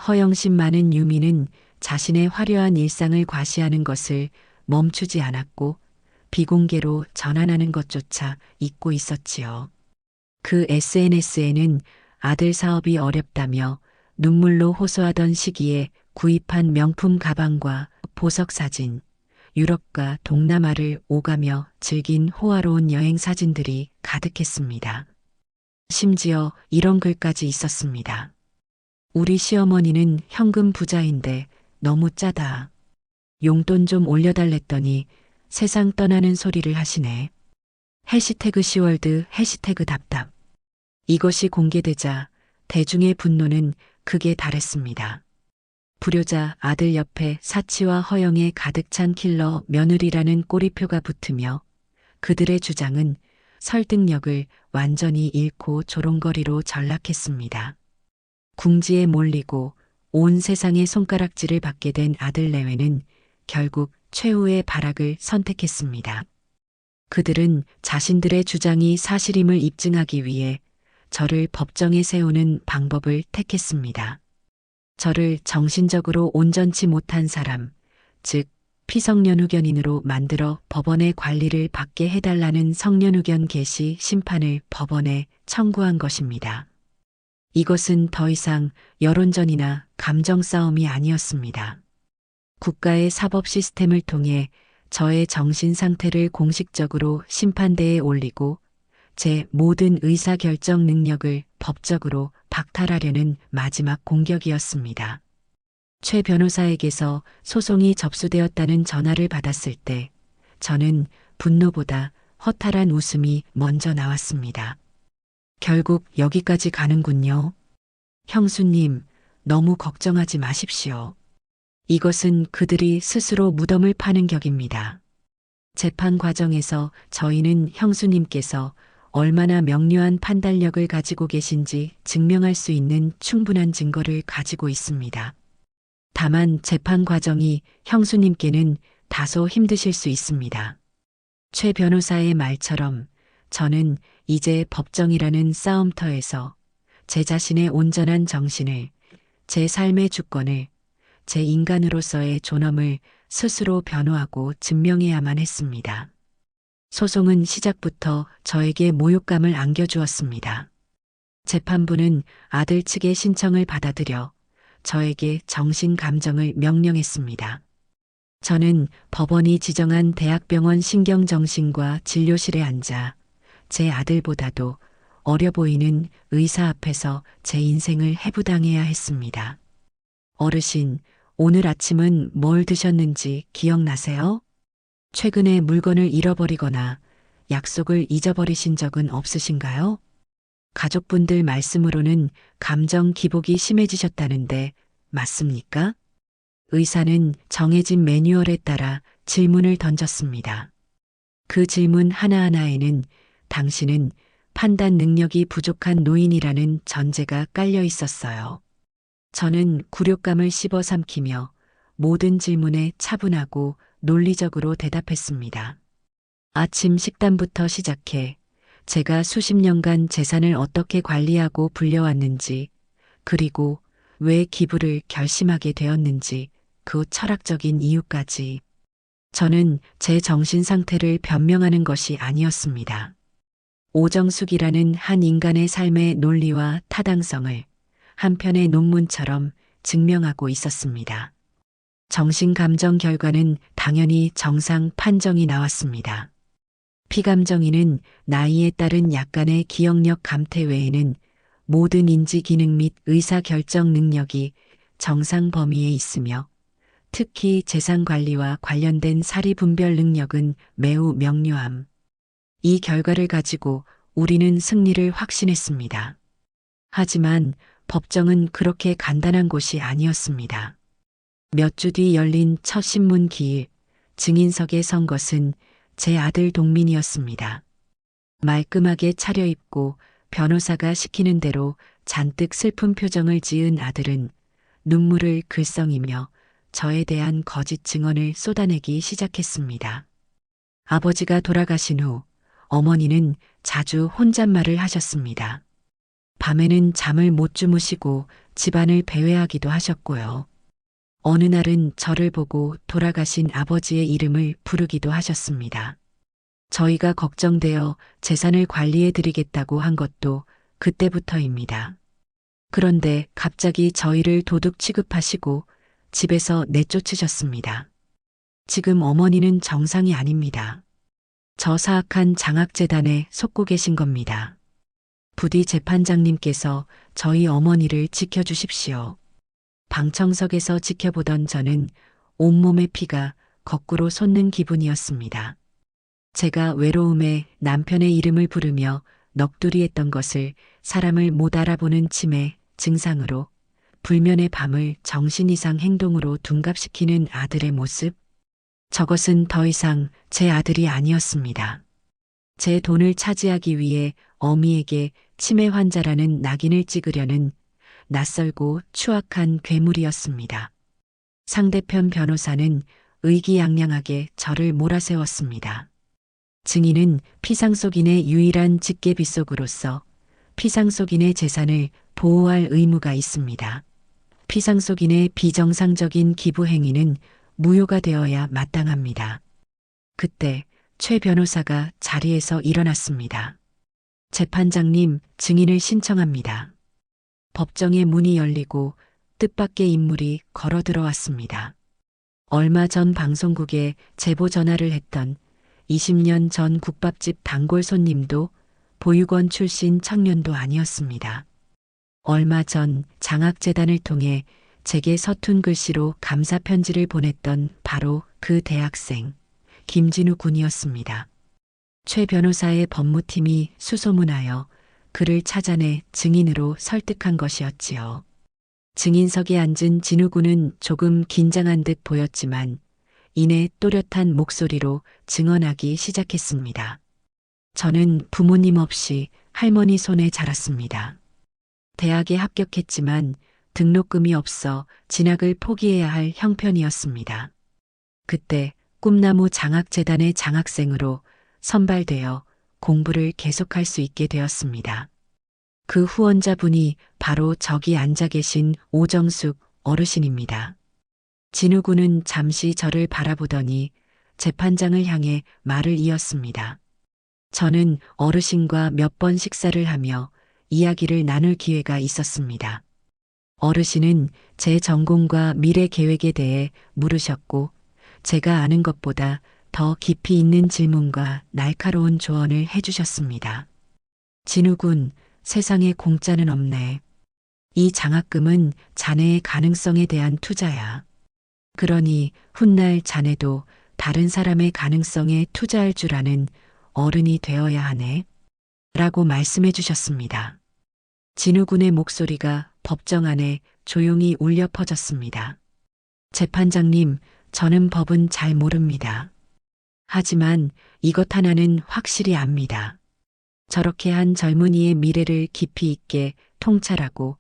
허영심 많은 유미는 자신의 화려한 일상을 과시하는 것을 멈추지 않았고 비공개로 전환하는 것조차 잊고 있었지요. 그 SNS에는 아들 사업이 어렵다며 눈물로 호소하던 시기에 구입한 명품 가방과 보석 사진, 유럽과 동남아를 오가며 즐긴 호화로운 여행 사진들이 가득했습니다. 심지어 이런 글까지 있었습니다. 우리 시어머니는 현금 부자인데 너무 짜다. 용돈 좀 올려달랬더니 세상 떠나는 소리를 하시네. 해시태그 시월드 해시태그 답답. 이것이 공개되자 대중의 분노는 극에 달했습니다. 불효자 아들 옆에 사치와 허영에 가득 찬 킬러 며느리라는 꼬리표가 붙으며 그들의 주장은 설득력을 완전히 잃고 조롱거리로 전락했습니다. 궁지에 몰리고 온 세상의 손가락질을 받게 된 아들 내외는 결국 최후의 발악을 선택했습니다. 그들은 자신들의 주장이 사실임을 입증하기 위해 저를 법정에 세우는 방법을 택했습니다. 저를 정신적으로 온전치 못한 사람, 즉 피성년후견인으로 만들어 법원의 관리를 받게 해달라는 성년후견 개시 심판을 법원에 청구한 것입니다. 이것은 더 이상 여론전이나 감정 싸움이 아니었습니다. 국가의 사법 시스템을 통해 저의 정신 상태를 공식적으로 심판대에 올리고 제 모든 의사결정 능력을 법적으로 박탈하려는 마지막 공격이었습니다. 최 변호사에게서 소송이 접수되었다는 전화를 받았을 때 저는 분노보다 허탈한 웃음이 먼저 나왔습니다. 결국 여기까지 가는군요. 형수님, 너무 걱정하지 마십시오. 이것은 그들이 스스로 무덤을 파는 격입니다. 재판 과정에서 저희는 형수님께서 얼마나 명료한 판단력을 가지고 계신지 증명할 수 있는 충분한 증거를 가지고 있습니다. 다만 재판 과정이 형수님께는 다소 힘드실 수 있습니다. 최 변호사의 말처럼 저는 이제 법정이라는 싸움터에서 제 자신의 온전한 정신을, 제 삶의 주권을, 제 인간으로서의 존엄을 스스로 변호하고 증명해야만 했습니다. 소송은 시작부터 저에게 모욕감을 안겨주었습니다. 재판부는 아들 측의 신청을 받아들여 저에게 정신감정을 명령했습니다. 저는 법원이 지정한 대학병원 신경정신과 진료실에 앉아 제 아들보다도 어려 보이는 의사 앞에서 제 인생을 해부당해야 했습니다. 어르신, 오늘 아침은 뭘 드셨는지 기억나세요? 최근에 물건을 잃어버리거나 약속을 잊어버리신 적은 없으신가요? 가족분들 말씀으로는 감정 기복이 심해지셨다는데 맞습니까? 의사는 정해진 매뉴얼에 따라 질문을 던졌습니다. 그 질문 하나하나에는 당신은 판단 능력이 부족한 노인이라는 전제가 깔려 있었어요. 저는 굴욕감을 씹어 삼키며 모든 질문에 차분하고 논리적으로 대답했습니다. 아침 식단부터 시작해 제가 수십 년간 재산을 어떻게 관리하고 불려왔는지, 그리고 왜 기부를 결심하게 되었는지, 그 철학적인 이유까지. 저는 제 정신 상태를 변명하는 것이 아니었습니다. 오정숙이라는 한 인간의 삶의 논리와 타당성을 한 편의 논문처럼 증명하고 있었습니다. 정신감정 결과는 당연히 정상 판정이 나왔습니다. 피감정인은 나이에 따른 약간의 기억력 감퇴 외에는 모든 인지 기능 및 의사결정 능력이 정상 범위에 있으며 특히 재산 관리와 관련된 사리 분별 능력은 매우 명료함. 이 결과를 가지고 우리는 승리를 확신했습니다. 하지만 법정은 그렇게 간단한 곳이 아니었습니다. 몇 주 뒤 열린 첫 신문 기일, 증인석에 선 것은 제 아들 동민이었습니다. 말끔하게 차려입고 변호사가 시키는 대로 잔뜩 슬픈 표정을 지은 아들은 눈물을 글썽이며 저에 대한 거짓 증언을 쏟아내기 시작했습니다. 아버지가 돌아가신 후 어머니는 자주 혼잣말을 하셨습니다. 밤에는 잠을 못 주무시고 집안을 배회하기도 하셨고요. 어느 날은 저를 보고 돌아가신 아버지의 이름을 부르기도 하셨습니다. 저희가 걱정되어 재산을 관리해 드리겠다고 한 것도 그때부터입니다. 그런데 갑자기 저희를 도둑 취급하시고 집에서 내쫓으셨습니다. 지금 어머니는 정상이 아닙니다. 저 사악한 장학재단에 속고 계신 겁니다. 부디 재판장님께서 저희 어머니를 지켜주십시오. 방청석에서 지켜보던 저는 온몸의 피가 거꾸로 솟는 기분이었습니다. 제가 외로움에 남편의 이름을 부르며 넋두리했던 것을 사람을 못 알아보는 치매 증상으로 불면의 밤을 정신 이상 행동으로 둔갑시키는 아들의 모습, 저것은 더 이상 제 아들이 아니었습니다. 제 돈을 차지하기 위해 어미에게 치매 환자라는 낙인을 찍으려는 낯설고 추악한 괴물이었습니다. 상대편 변호사는 의기양양하게 저를 몰아세웠습니다. 증인은 피상속인의 유일한 직계비속으로서 피상속인의 재산을 보호할 의무가 있습니다. 피상속인의 비정상적인 기부 행위는 무효가 되어야 마땅합니다. 그때 최 변호사가 자리에서 일어났습니다. 재판장님, 증인을 신청합니다. 법정의 문이 열리고 뜻밖의 인물이 걸어 들어왔습니다. 얼마 전 방송국에 제보 전화를 했던 20년 전 국밥집 단골 손님도 보육원 출신 청년도 아니었습니다. 얼마 전 장학재단을 통해 제게 서툰 글씨로 감사 편지를 보냈던 바로 그 대학생 김진우 군이었습니다. 최 변호사의 법무팀이 수소문하여 그를 찾아내 증인으로 설득한 것이었지요. 증인석에 앉은 진우 군은 조금 긴장한 듯 보였지만 이내 또렷한 목소리로 증언하기 시작했습니다. 저는 부모님 없이 할머니 손에 자랐습니다. 대학에 합격했지만 등록금이 없어 진학을 포기해야 할 형편이었습니다. 그때 꿈나무 장학재단의 장학생으로 선발되어 공부를 계속할 수 있게 되었습니다. 그 후원자분이 바로 저기 앉아 계신 오정숙 어르신입니다. 진우 군은 잠시 저를 바라보더니 재판장을 향해 말을 이었습니다. 저는 어르신과 몇 번 식사를 하며 이야기를 나눌 기회가 있었습니다. 어르신은 제 전공과 미래 계획에 대해 물으셨고 제가 아는 것보다 더 깊이 있는 질문과 날카로운 조언을 해주셨습니다. 진우 군, 세상에 공짜는 없네. 이 장학금은 자네의 가능성에 대한 투자야. 그러니 훗날 자네도 다른 사람의 가능성에 투자할 줄 아는 어른이 되어야 하네. 라고 말씀해 주셨습니다. 진우 군의 목소리가 법정 안에 조용히 울려 퍼졌습니다. 재판장님, 저는 법은 잘 모릅니다. 하지만 이것 하나는 확실히 압니다. 저렇게 한 젊은이의 미래를 깊이 있게 통찰하고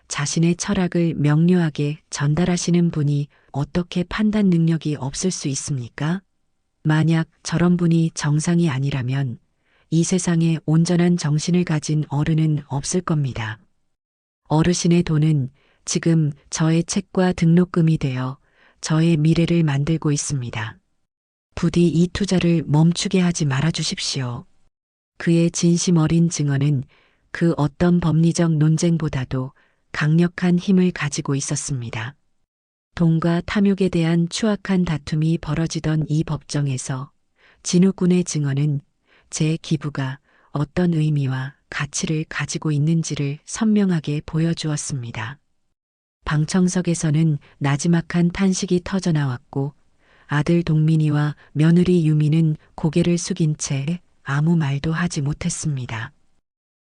자신의 철학을 명료하게 전달하시는 분이 어떻게 판단 능력이 없을 수 있습니까? 만약 저런 분이 정상이 아니라면 이 세상에 온전한 정신을 가진 어른은 없을 겁니다. 어르신의 돈은 지금 저의 책과 등록금이 되어 저의 미래를 만들고 있습니다. 부디 이 투자를 멈추게 하지 말아 주십시오. 그의 진심 어린 증언은 그 어떤 법리적 논쟁보다도 강력한 힘을 가지고 있었습니다. 돈과 탐욕에 대한 추악한 다툼이 벌어지던 이 법정에서 진우 군의 증언은 제 기부가 어떤 의미와 가치를 가지고 있는지를 선명하게 보여주었습니다. 방청석에서는 나지막한 탄식이 터져나왔고 아들 동민이와 며느리 유미는 고개를 숙인 채 아무 말도 하지 못했습니다.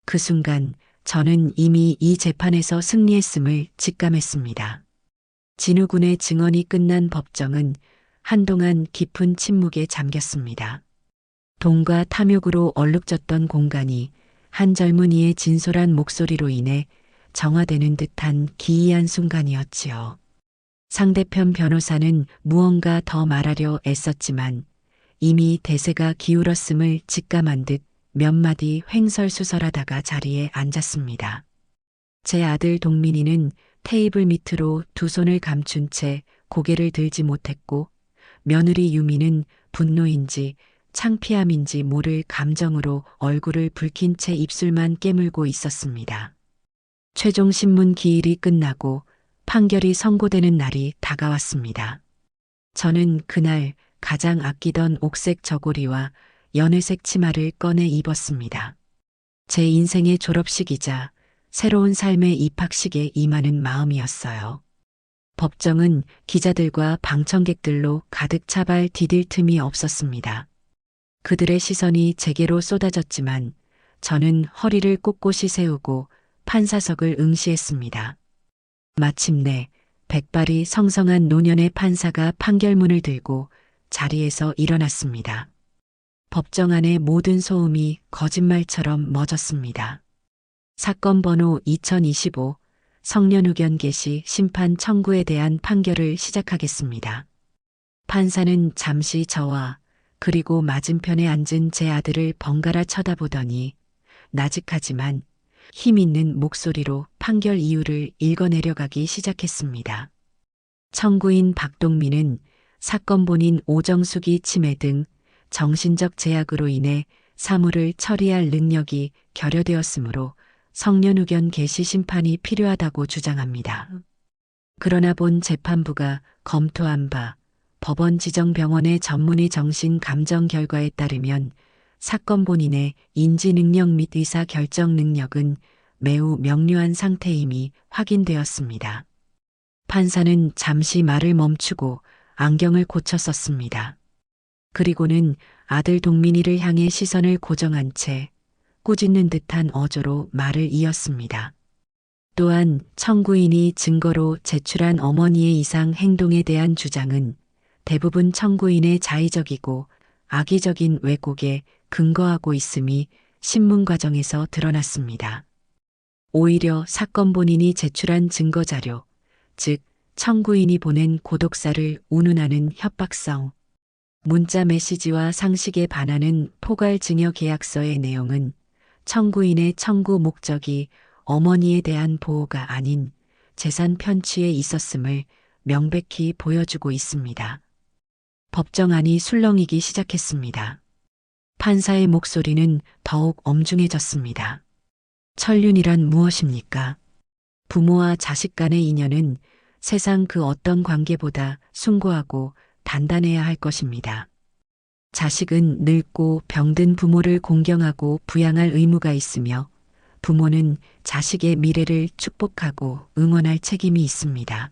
그 순간 저는 이미 이 재판에서 승리했음을 직감했습니다. 진우 군의 증언이 끝난 법정은 한동안 깊은 침묵에 잠겼습니다. 돈과 탐욕으로 얼룩졌던 공간이 한 젊은이의 진솔한 목소리로 인해 정화되는 듯한 기이한 순간이었지요. 상대편 변호사는 무언가 더 말하려 애썼지만 이미 대세가 기울었음을 직감한 듯 몇 마디 횡설수설하다가 자리에 앉았습니다. 제 아들 동민이는 테이블 밑으로 두 손을 감춘 채 고개를 들지 못했고 며느리 유미는 분노인지 창피함인지 모를 감정으로 얼굴을 붉힌 채 입술만 깨물고 있었습니다. 최종 신문 기일이 끝나고 판결이 선고되는 날이 다가왔습니다. 저는 그날 가장 아끼던 옥색 저고리와 연회색 치마를 꺼내 입었습니다. 제 인생의 졸업식이자 새로운 삶의 입학식에 임하는 마음이었어요. 법정은 기자들과 방청객들로 가득 차발 디딜 틈이 없었습니다. 그들의 시선이 제게로 쏟아졌지만 저는 허리를 꼿꼿이 세우고 판사석을 응시했습니다. 마침내 백발이 성성한 노년의 판사가 판결문을 들고 자리에서 일어났습니다. 법정 안의 모든 소음이 거짓말처럼 멎었습니다. 사건 번호 2025 성년 의견 개시 심판 청구에 대한 판결을 시작하겠습니다. 판사는 잠시 저와 그리고 맞은편에 앉은 제 아들을 번갈아 쳐다보더니 나직하지만 힘 있는 목소리로 판결 이유를 읽어내려가기 시작했습니다. 청구인 박동민은 사건 본인 오정숙이 치매 등 정신적 제약으로 인해 사물을 처리할 능력이 결여되었으므로 성년 의견 개시 심판이 필요하다고 주장합니다. 그러나 본 재판부가 검토한 바 법원 지정 병원의 전문의 정신 감정 결과에 따르면 사건 본인의 인지 능력 및 의사 결정 능력은 매우 명료한 상태임이 확인되었습니다. 판사는 잠시 말을 멈추고 안경을 고쳐 썼습니다. 그리고는 아들 동민이를 향해 시선을 고정한 채 꾸짖는 듯한 어조로 말을 이었습니다. 또한 청구인이 증거로 제출한 어머니의 이상 행동에 대한 주장은 대부분 청구인의 자의적이고 악의적인 왜곡에 근거하고 있음이 신문 과정에서 드러났습니다. 오히려 사건 본인이 제출한 증거자료, 즉 청구인이 보낸 고독사를 운운하는 협박성, 문자 메시지와 상식에 반하는 포괄증여 계약서의 내용은 청구인의 청구 목적이 어머니에 대한 보호가 아닌 재산 편취에 있었음을 명백히 보여주고 있습니다. 법정안이 술렁이기 시작했습니다. 판사의 목소리는 더욱 엄중해졌습니다. 천륜이란 무엇입니까? 부모와 자식 간의 인연은 세상 그 어떤 관계보다 숭고하고 단단해야 할 것입니다. 자식은 늙고 병든 부모를 공경하고 부양할 의무가 있으며 부모는 자식의 미래를 축복하고 응원할 책임이 있습니다.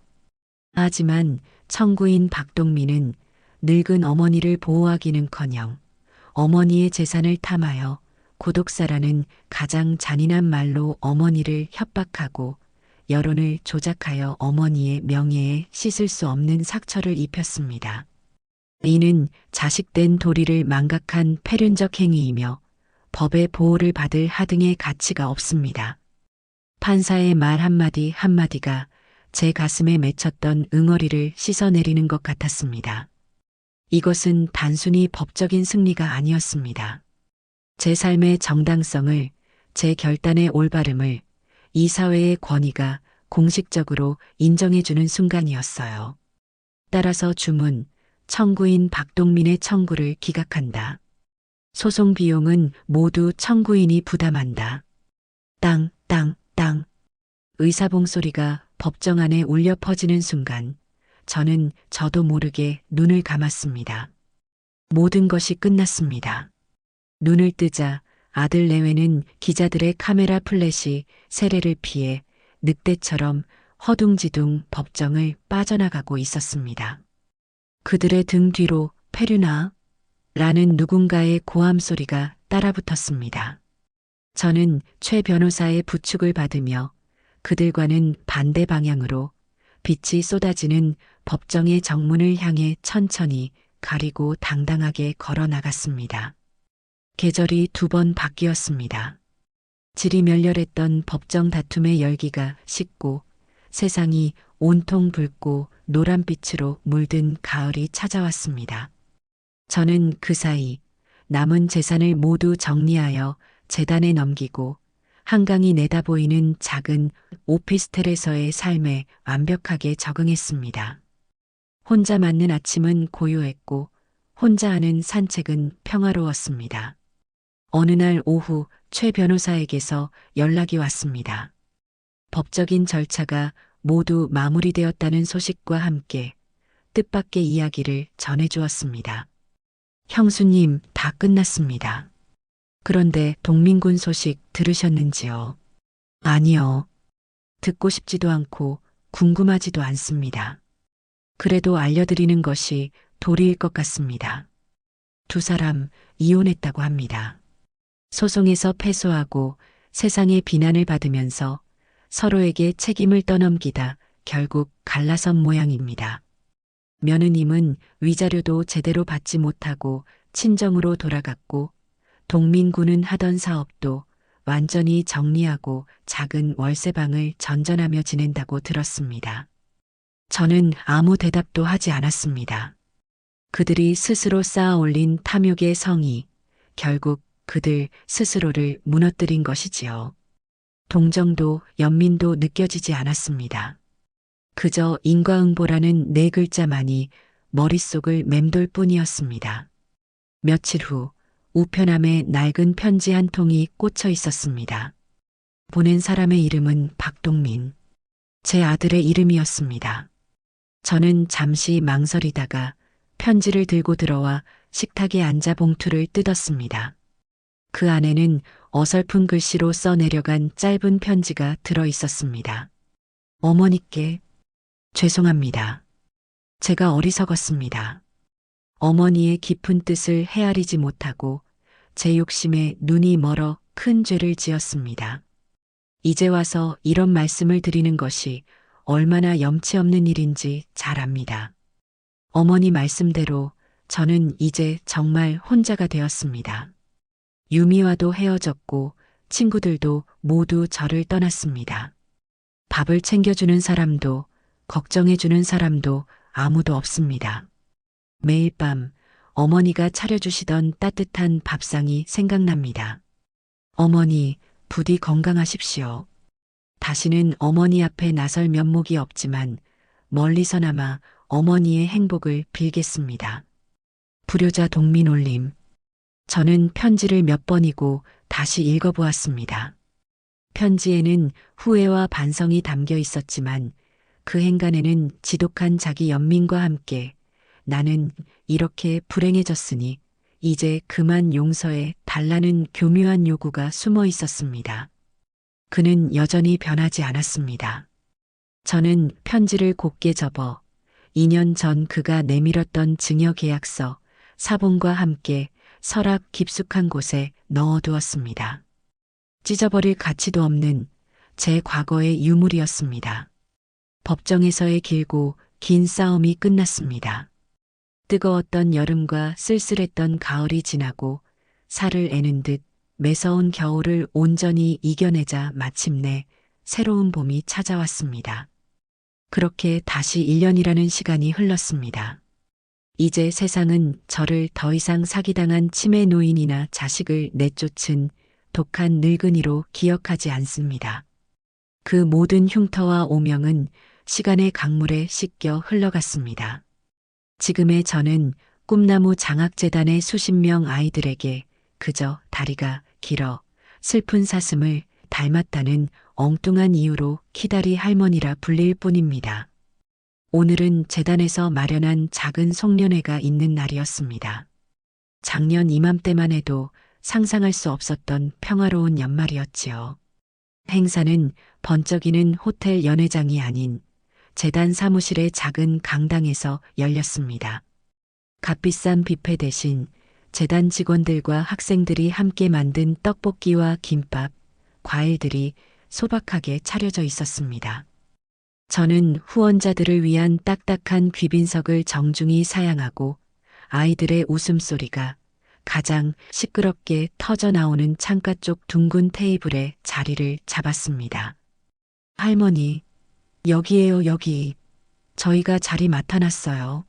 하지만 청구인 박동민은 늙은 어머니를 보호하기는커녕 어머니의 재산을 탐하여 고독사라는 가장 잔인한 말로 어머니를 협박하고 여론을 조작하여 어머니의 명예에 씻을 수 없는 상처를 입혔습니다. 이는 자식된 도리를 망각한 패륜적 행위이며 법의 보호를 받을 하등의 가치가 없습니다. 판사의 말 한마디 한마디가 제 가슴에 맺혔던 응어리를 씻어내리는 것 같았습니다. 이것은 단순히 법적인 승리가 아니었습니다. 제 삶의 정당성을, 제 결단의 올바름을 이 사회의 권위가 공식적으로 인정해주는 순간이었어요. 따라서 주문, 청구인 박동민의 청구를 기각한다. 소송 비용은 모두 청구인이 부담한다. 땅, 땅, 땅. 의사봉 소리가 법정 안에 울려 퍼지는 순간 저는 저도 모르게 눈을 감았습니다. 모든 것이 끝났습니다. 눈을 뜨자 아들 내외는 기자들의 카메라 플래시 세례를 피해 늑대처럼 허둥지둥 법정을 빠져나가고 있었습니다. 그들의 등 뒤로 페류나 라는 누군가의 고함 소리가 따라붙었습니다. 저는 최 변호사의 부축을 받으며 그들과는 반대 방향으로 빛이 쏟아지는 법정의 정문을 향해 천천히 가리고 당당하게 걸어 나갔습니다. 계절이 2번 바뀌었습니다. 질이 멸렬했던 법정 다툼의 열기가 식고 세상이 온통 붉고 노란빛으로 물든 가을이 찾아왔습니다. 저는 그 사이 남은 재산을 모두 정리하여 재단에 넘기고 한강이 내다보이는 작은 오피스텔에서의 삶에 완벽하게 적응했습니다. 혼자 맞는 아침은 고요했고 혼자 하는 산책은 평화로웠습니다. 어느 날 오후 최 변호사에게서 연락이 왔습니다. 법적인 절차가 모두 마무리되었다는 소식과 함께 뜻밖의 이야기를 전해주었습니다. 형수님, 다 끝났습니다. 그런데 동민군 소식 들으셨는지요? 아니요. 듣고 싶지도 않고 궁금하지도 않습니다. 그래도 알려드리는 것이 도리일 것 같습니다. 2사람 이혼했다고 합니다. 소송에서 패소하고 세상의 비난을 받으면서 서로에게 책임을 떠넘기다 결국 갈라선 모양입니다. 며느님은 위자료도 제대로 받지 못하고 친정으로 돌아갔고 동민군은 하던 사업도 완전히 정리하고 작은 월세방을 전전하며 지낸다고 들었습니다. 저는 아무 대답도 하지 않았습니다. 그들이 스스로 쌓아 올린 탐욕의 성이 결국 그들 스스로를 무너뜨린 것이지요. 동정도 연민도 느껴지지 않았습니다. 그저 인과응보라는 4글자만이 머릿속을 맴돌 뿐이었습니다. 며칠 후 우편함에 낡은 편지 한 통이 꽂혀 있었습니다. 보낸 사람의 이름은 박동민. 제 아들의 이름이었습니다. 저는 잠시 망설이다가 편지를 들고 들어와 식탁에 앉아 봉투를 뜯었습니다. 그 안에는 어설픈 글씨로 써내려간 짧은 편지가 들어 있었습니다. 어머니께 죄송합니다. 제가 어리석었습니다. 어머니의 깊은 뜻을 헤아리지 못하고 제 욕심에 눈이 멀어 큰 죄를 지었습니다. 이제 와서 이런 말씀을 드리는 것이 얼마나 염치 없는 일인지 잘 압니다. 어머니 말씀대로 저는 이제 정말 혼자가 되었습니다. 유미와도 헤어졌고 친구들도 모두 저를 떠났습니다. 밥을 챙겨주는 사람도 걱정해주는 사람도 아무도 없습니다. 매일 밤 어머니가 차려주시던 따뜻한 밥상이 생각납니다. 어머니, 부디 건강하십시오. 다시는 어머니 앞에 나설 면목이 없지만 멀리서나마 어머니의 행복을 빌겠습니다. 불효자 동민올림. 저는 편지를 몇 번이고 다시 읽어보았습니다. 편지에는 후회와 반성이 담겨 있었지만 그 행간에는 지독한 자기 연민과 함께 나는 이렇게 불행해졌으니 이제 그만 용서해 달라는 교묘한 요구가 숨어 있었습니다. 그는 여전히 변하지 않았습니다. 저는 편지를 곱게 접어 2년 전 그가 내밀었던 증여계약서, 사본과 함께 서랍 깊숙한 곳에 넣어두었습니다. 찢어버릴 가치도 없는 제 과거의 유물이었습니다. 법정에서의 길고 긴 싸움이 끝났습니다. 뜨거웠던 여름과 쓸쓸했던 가을이 지나고 살을 애는 듯 매서운 겨울을 온전히 이겨내자 마침내 새로운 봄이 찾아왔습니다. 그렇게 다시 1년이라는 시간이 흘렀습니다. 이제 세상은 저를 더 이상 사기당한 치매 노인이나 자식을 내쫓은 독한 늙은이로 기억하지 않습니다. 그 모든 흉터와 오명은 시간의 강물에 씻겨 흘러갔습니다. 지금의 저는 꿈나무 장학재단의 수십 명 아이들에게 그저 다리가 길어 슬픈 사슴을 닮았다는 엉뚱한 이유로 키다리 할머니라 불릴 뿐입니다. 오늘은 재단에서 마련한 작은 송년회가 있는 날이었습니다. 작년 이맘때만 해도 상상할 수 없었던 평화로운 연말이었지요. 행사는 번쩍이는 호텔 연회장이 아닌 재단 사무실의 작은 강당에서 열렸습니다. 값비싼 뷔페 대신 재단 직원들과 학생들이 함께 만든 떡볶이와 김밥, 과일들이 소박하게 차려져 있었습니다. 저는 후원자들을 위한 딱딱한 귀빈석을 정중히 사양하고 아이들의 웃음소리가 가장 시끄럽게 터져 나오는 창가 쪽 둥근 테이블에 자리를 잡았습니다. 할머니, 여기에요, 여기. 저희가 자리 맡아놨어요.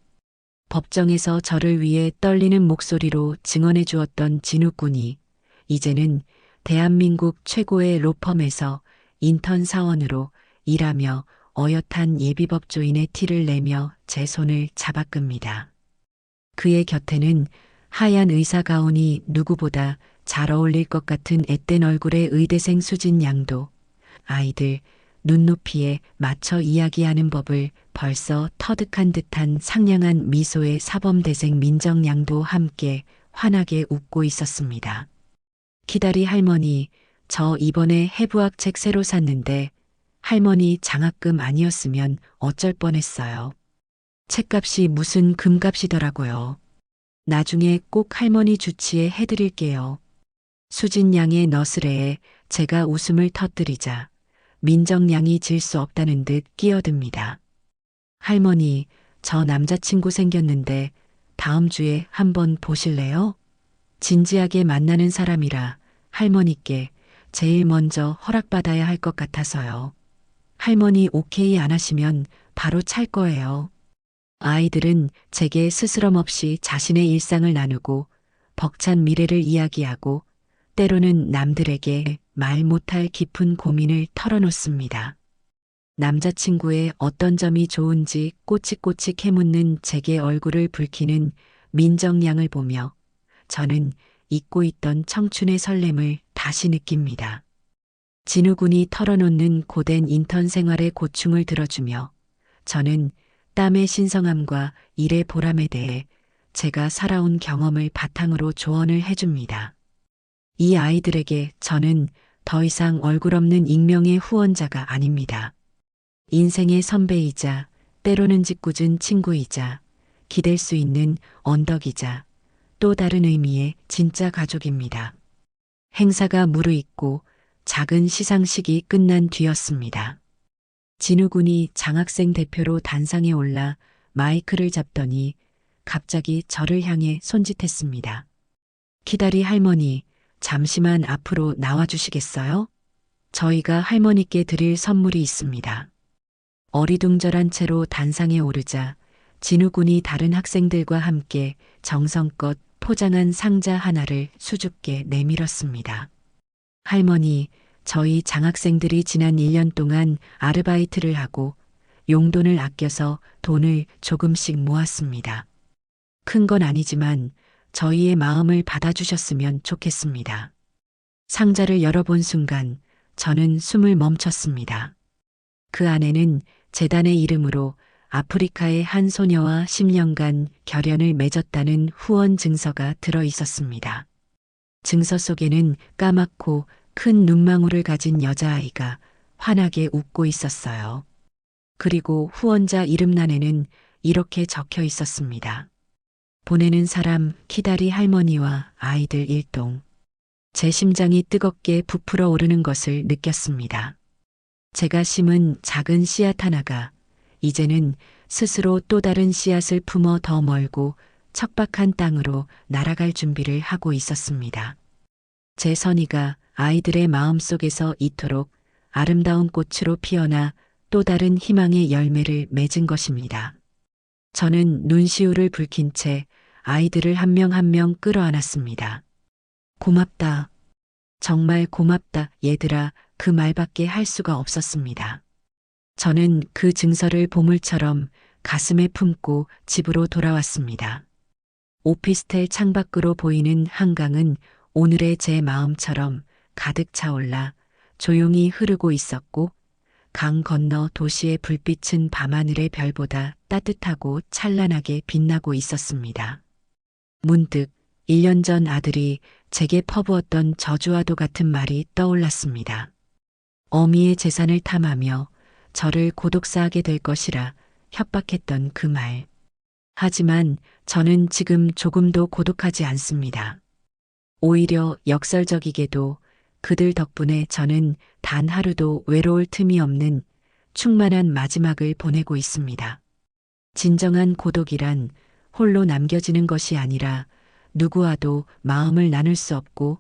법정에서 저를 위해 떨리는 목소리로 증언해 주었던 진욱군이 이제는 대한민국 최고의 로펌에서 인턴 사원으로 일하며 어엿한 예비법조인의 티를 내며 제 손을 잡아끕니다. 그의 곁에는 하얀 의사 가운이 누구보다 잘 어울릴 것 같은 앳된 얼굴의 의대생 수진 양도 아이들 눈높이에 맞춰 이야기하는 법을 벌써 터득한 듯한 상냥한 미소의 사범대생 민정 양도 함께 환하게 웃고 있었습니다. 기다리 할머니, 저 이번에 해부학 책 새로 샀는데 할머니 장학금 아니었으면 어쩔 뻔했어요. 책값이 무슨 금값이더라고요. 나중에 꼭 할머니 주치에 해드릴게요. 수진 양의 너스레에 제가 웃음을 터뜨리자 민정 양이 질 수 없다는 듯 끼어듭니다. 할머니, 저 남자친구 생겼는데 다음 주에 한번 보실래요? 진지하게 만나는 사람이라 할머니께 제일 먼저 허락받아야 할 것 같아서요. 할머니 오케이 안 하시면 바로 찰 거예요. 아이들은 제게 스스럼 없이 자신의 일상을 나누고 벅찬 미래를 이야기하고 때로는 남들에게 말 못할 깊은 고민을 털어놓습니다. 남자친구의 어떤 점이 좋은지 꼬치꼬치 캐묻는 제게 얼굴을 붉히는 민정양을 보며 저는 잊고 있던 청춘의 설렘을 다시 느낍니다. 진우군이 털어놓는 고된 인턴 생활의 고충을 들어주며 저는 땀의 신성함과 일의 보람에 대해 제가 살아온 경험을 바탕으로 조언을 해줍니다. 이 아이들에게 저는 더 이상 얼굴 없는 익명의 후원자가 아닙니다. 인생의 선배이자 때로는 짓궂은 친구이자 기댈 수 있는 언덕이자 또 다른 의미의 진짜 가족입니다. 행사가 무르익고 작은 시상식이 끝난 뒤였습니다. 진우군이 장학생 대표로 단상에 올라 마이크를 잡더니 갑자기 저를 향해 손짓했습니다. 기다리 할머니, 잠시만 앞으로 나와주시겠어요? 저희가 할머니께 드릴 선물이 있습니다. 어리둥절한 채로 단상에 오르자 진우군이 다른 학생들과 함께 정성껏 포장한 상자 하나를 수줍게 내밀었습니다. 할머니, 저희 장학생들이 지난 1년 동안 아르바이트를 하고 용돈을 아껴서 돈을 조금씩 모았습니다. 큰 건 아니지만 저희의 마음을 받아주셨으면 좋겠습니다. 상자를 열어본 순간 저는 숨을 멈췄습니다. 그 안에는 재단의 이름으로 아프리카의 한 소녀와 10년간 결연을 맺었다는 후원 증서가 들어 있었습니다. 증서 속에는 까맣고 큰 눈망울을 가진 여자아이가 환하게 웃고 있었어요. 그리고 후원자 이름란에는 이렇게 적혀 있었습니다. 보내는 사람 키다리 할머니와 아이들 일동. 제 심장이 뜨겁게 부풀어 오르는 것을 느꼈습니다. 제가 심은 작은 씨앗 하나가 이제는 스스로 또 다른 씨앗을 품어 더 멀고 척박한 땅으로 날아갈 준비를 하고 있었습니다. 제 선의가 아이들의 마음속에서 이토록 아름다운 꽃으로 피어나 또 다른 희망의 열매를 맺은 것입니다. 저는 눈시울을 붉힌 채 아이들을 한 명 한 명 끌어안았습니다. 고맙다. 정말 고맙다, 얘들아. 그 말밖에 할 수가 없었습니다. 저는 그 증서를 보물처럼 가슴에 품고 집으로 돌아왔습니다. 오피스텔 창밖으로 보이는 한강은 오늘의 제 마음처럼 가득 차올라 조용히 흐르고 있었고 강 건너 도시의 불빛은 밤하늘의 별보다 따뜻하고 찬란하게 빛나고 있었습니다. 문득 1년 전 아들이 제게 퍼부었던 저주와도 같은 말이 떠올랐습니다. 어미의 재산을 탐하며 저를 고독사하게 될 것이라 협박했던 그 말. 하지만 저는 지금 조금도 고독하지 않습니다. 오히려 역설적이게도 그들 덕분에 저는 단 하루도 외로울 틈이 없는 충만한 마지막을 보내고 있습니다. 진정한 고독이란 홀로 남겨지는 것이 아니라 누구와도 마음을 나눌 수 없고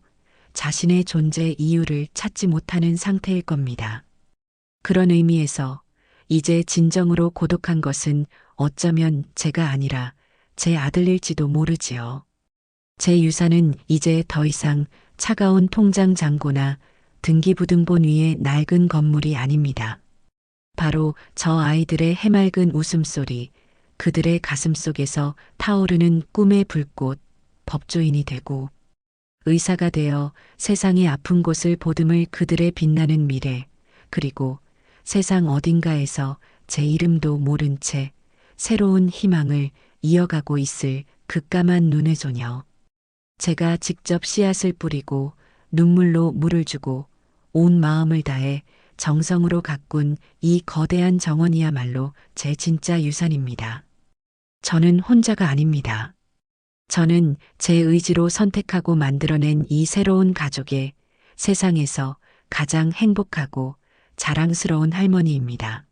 자신의 존재 이유를 찾지 못하는 상태일 겁니다. 그런 의미에서 이제 진정으로 고독한 것은 어쩌면 제가 아니라 제 아들일지도 모르지요. 제 유산은 이제 더 이상 차가운 통장 잔고나 등기부등본 위의 낡은 건물이 아닙니다. 바로 저 아이들의 해맑은 웃음소리, 그들의 가슴 속에서 타오르는 꿈의 불꽃, 법조인이 되고 의사가 되어 세상의 아픈 곳을 보듬을 그들의 빛나는 미래, 그리고 세상 어딘가에서 제 이름도 모른 채 새로운 희망을 이어가고 있을 그 까만 눈의 소녀. 제가 직접 씨앗을 뿌리고 눈물로 물을 주고 온 마음을 다해 정성으로 가꾼 이 거대한 정원이야말로 제 진짜 유산입니다. 저는 혼자가 아닙니다. 저는 제 의지로 선택하고 만들어낸 이 새로운 가족의 세상에서 가장 행복하고 자랑스러운 할머니입니다.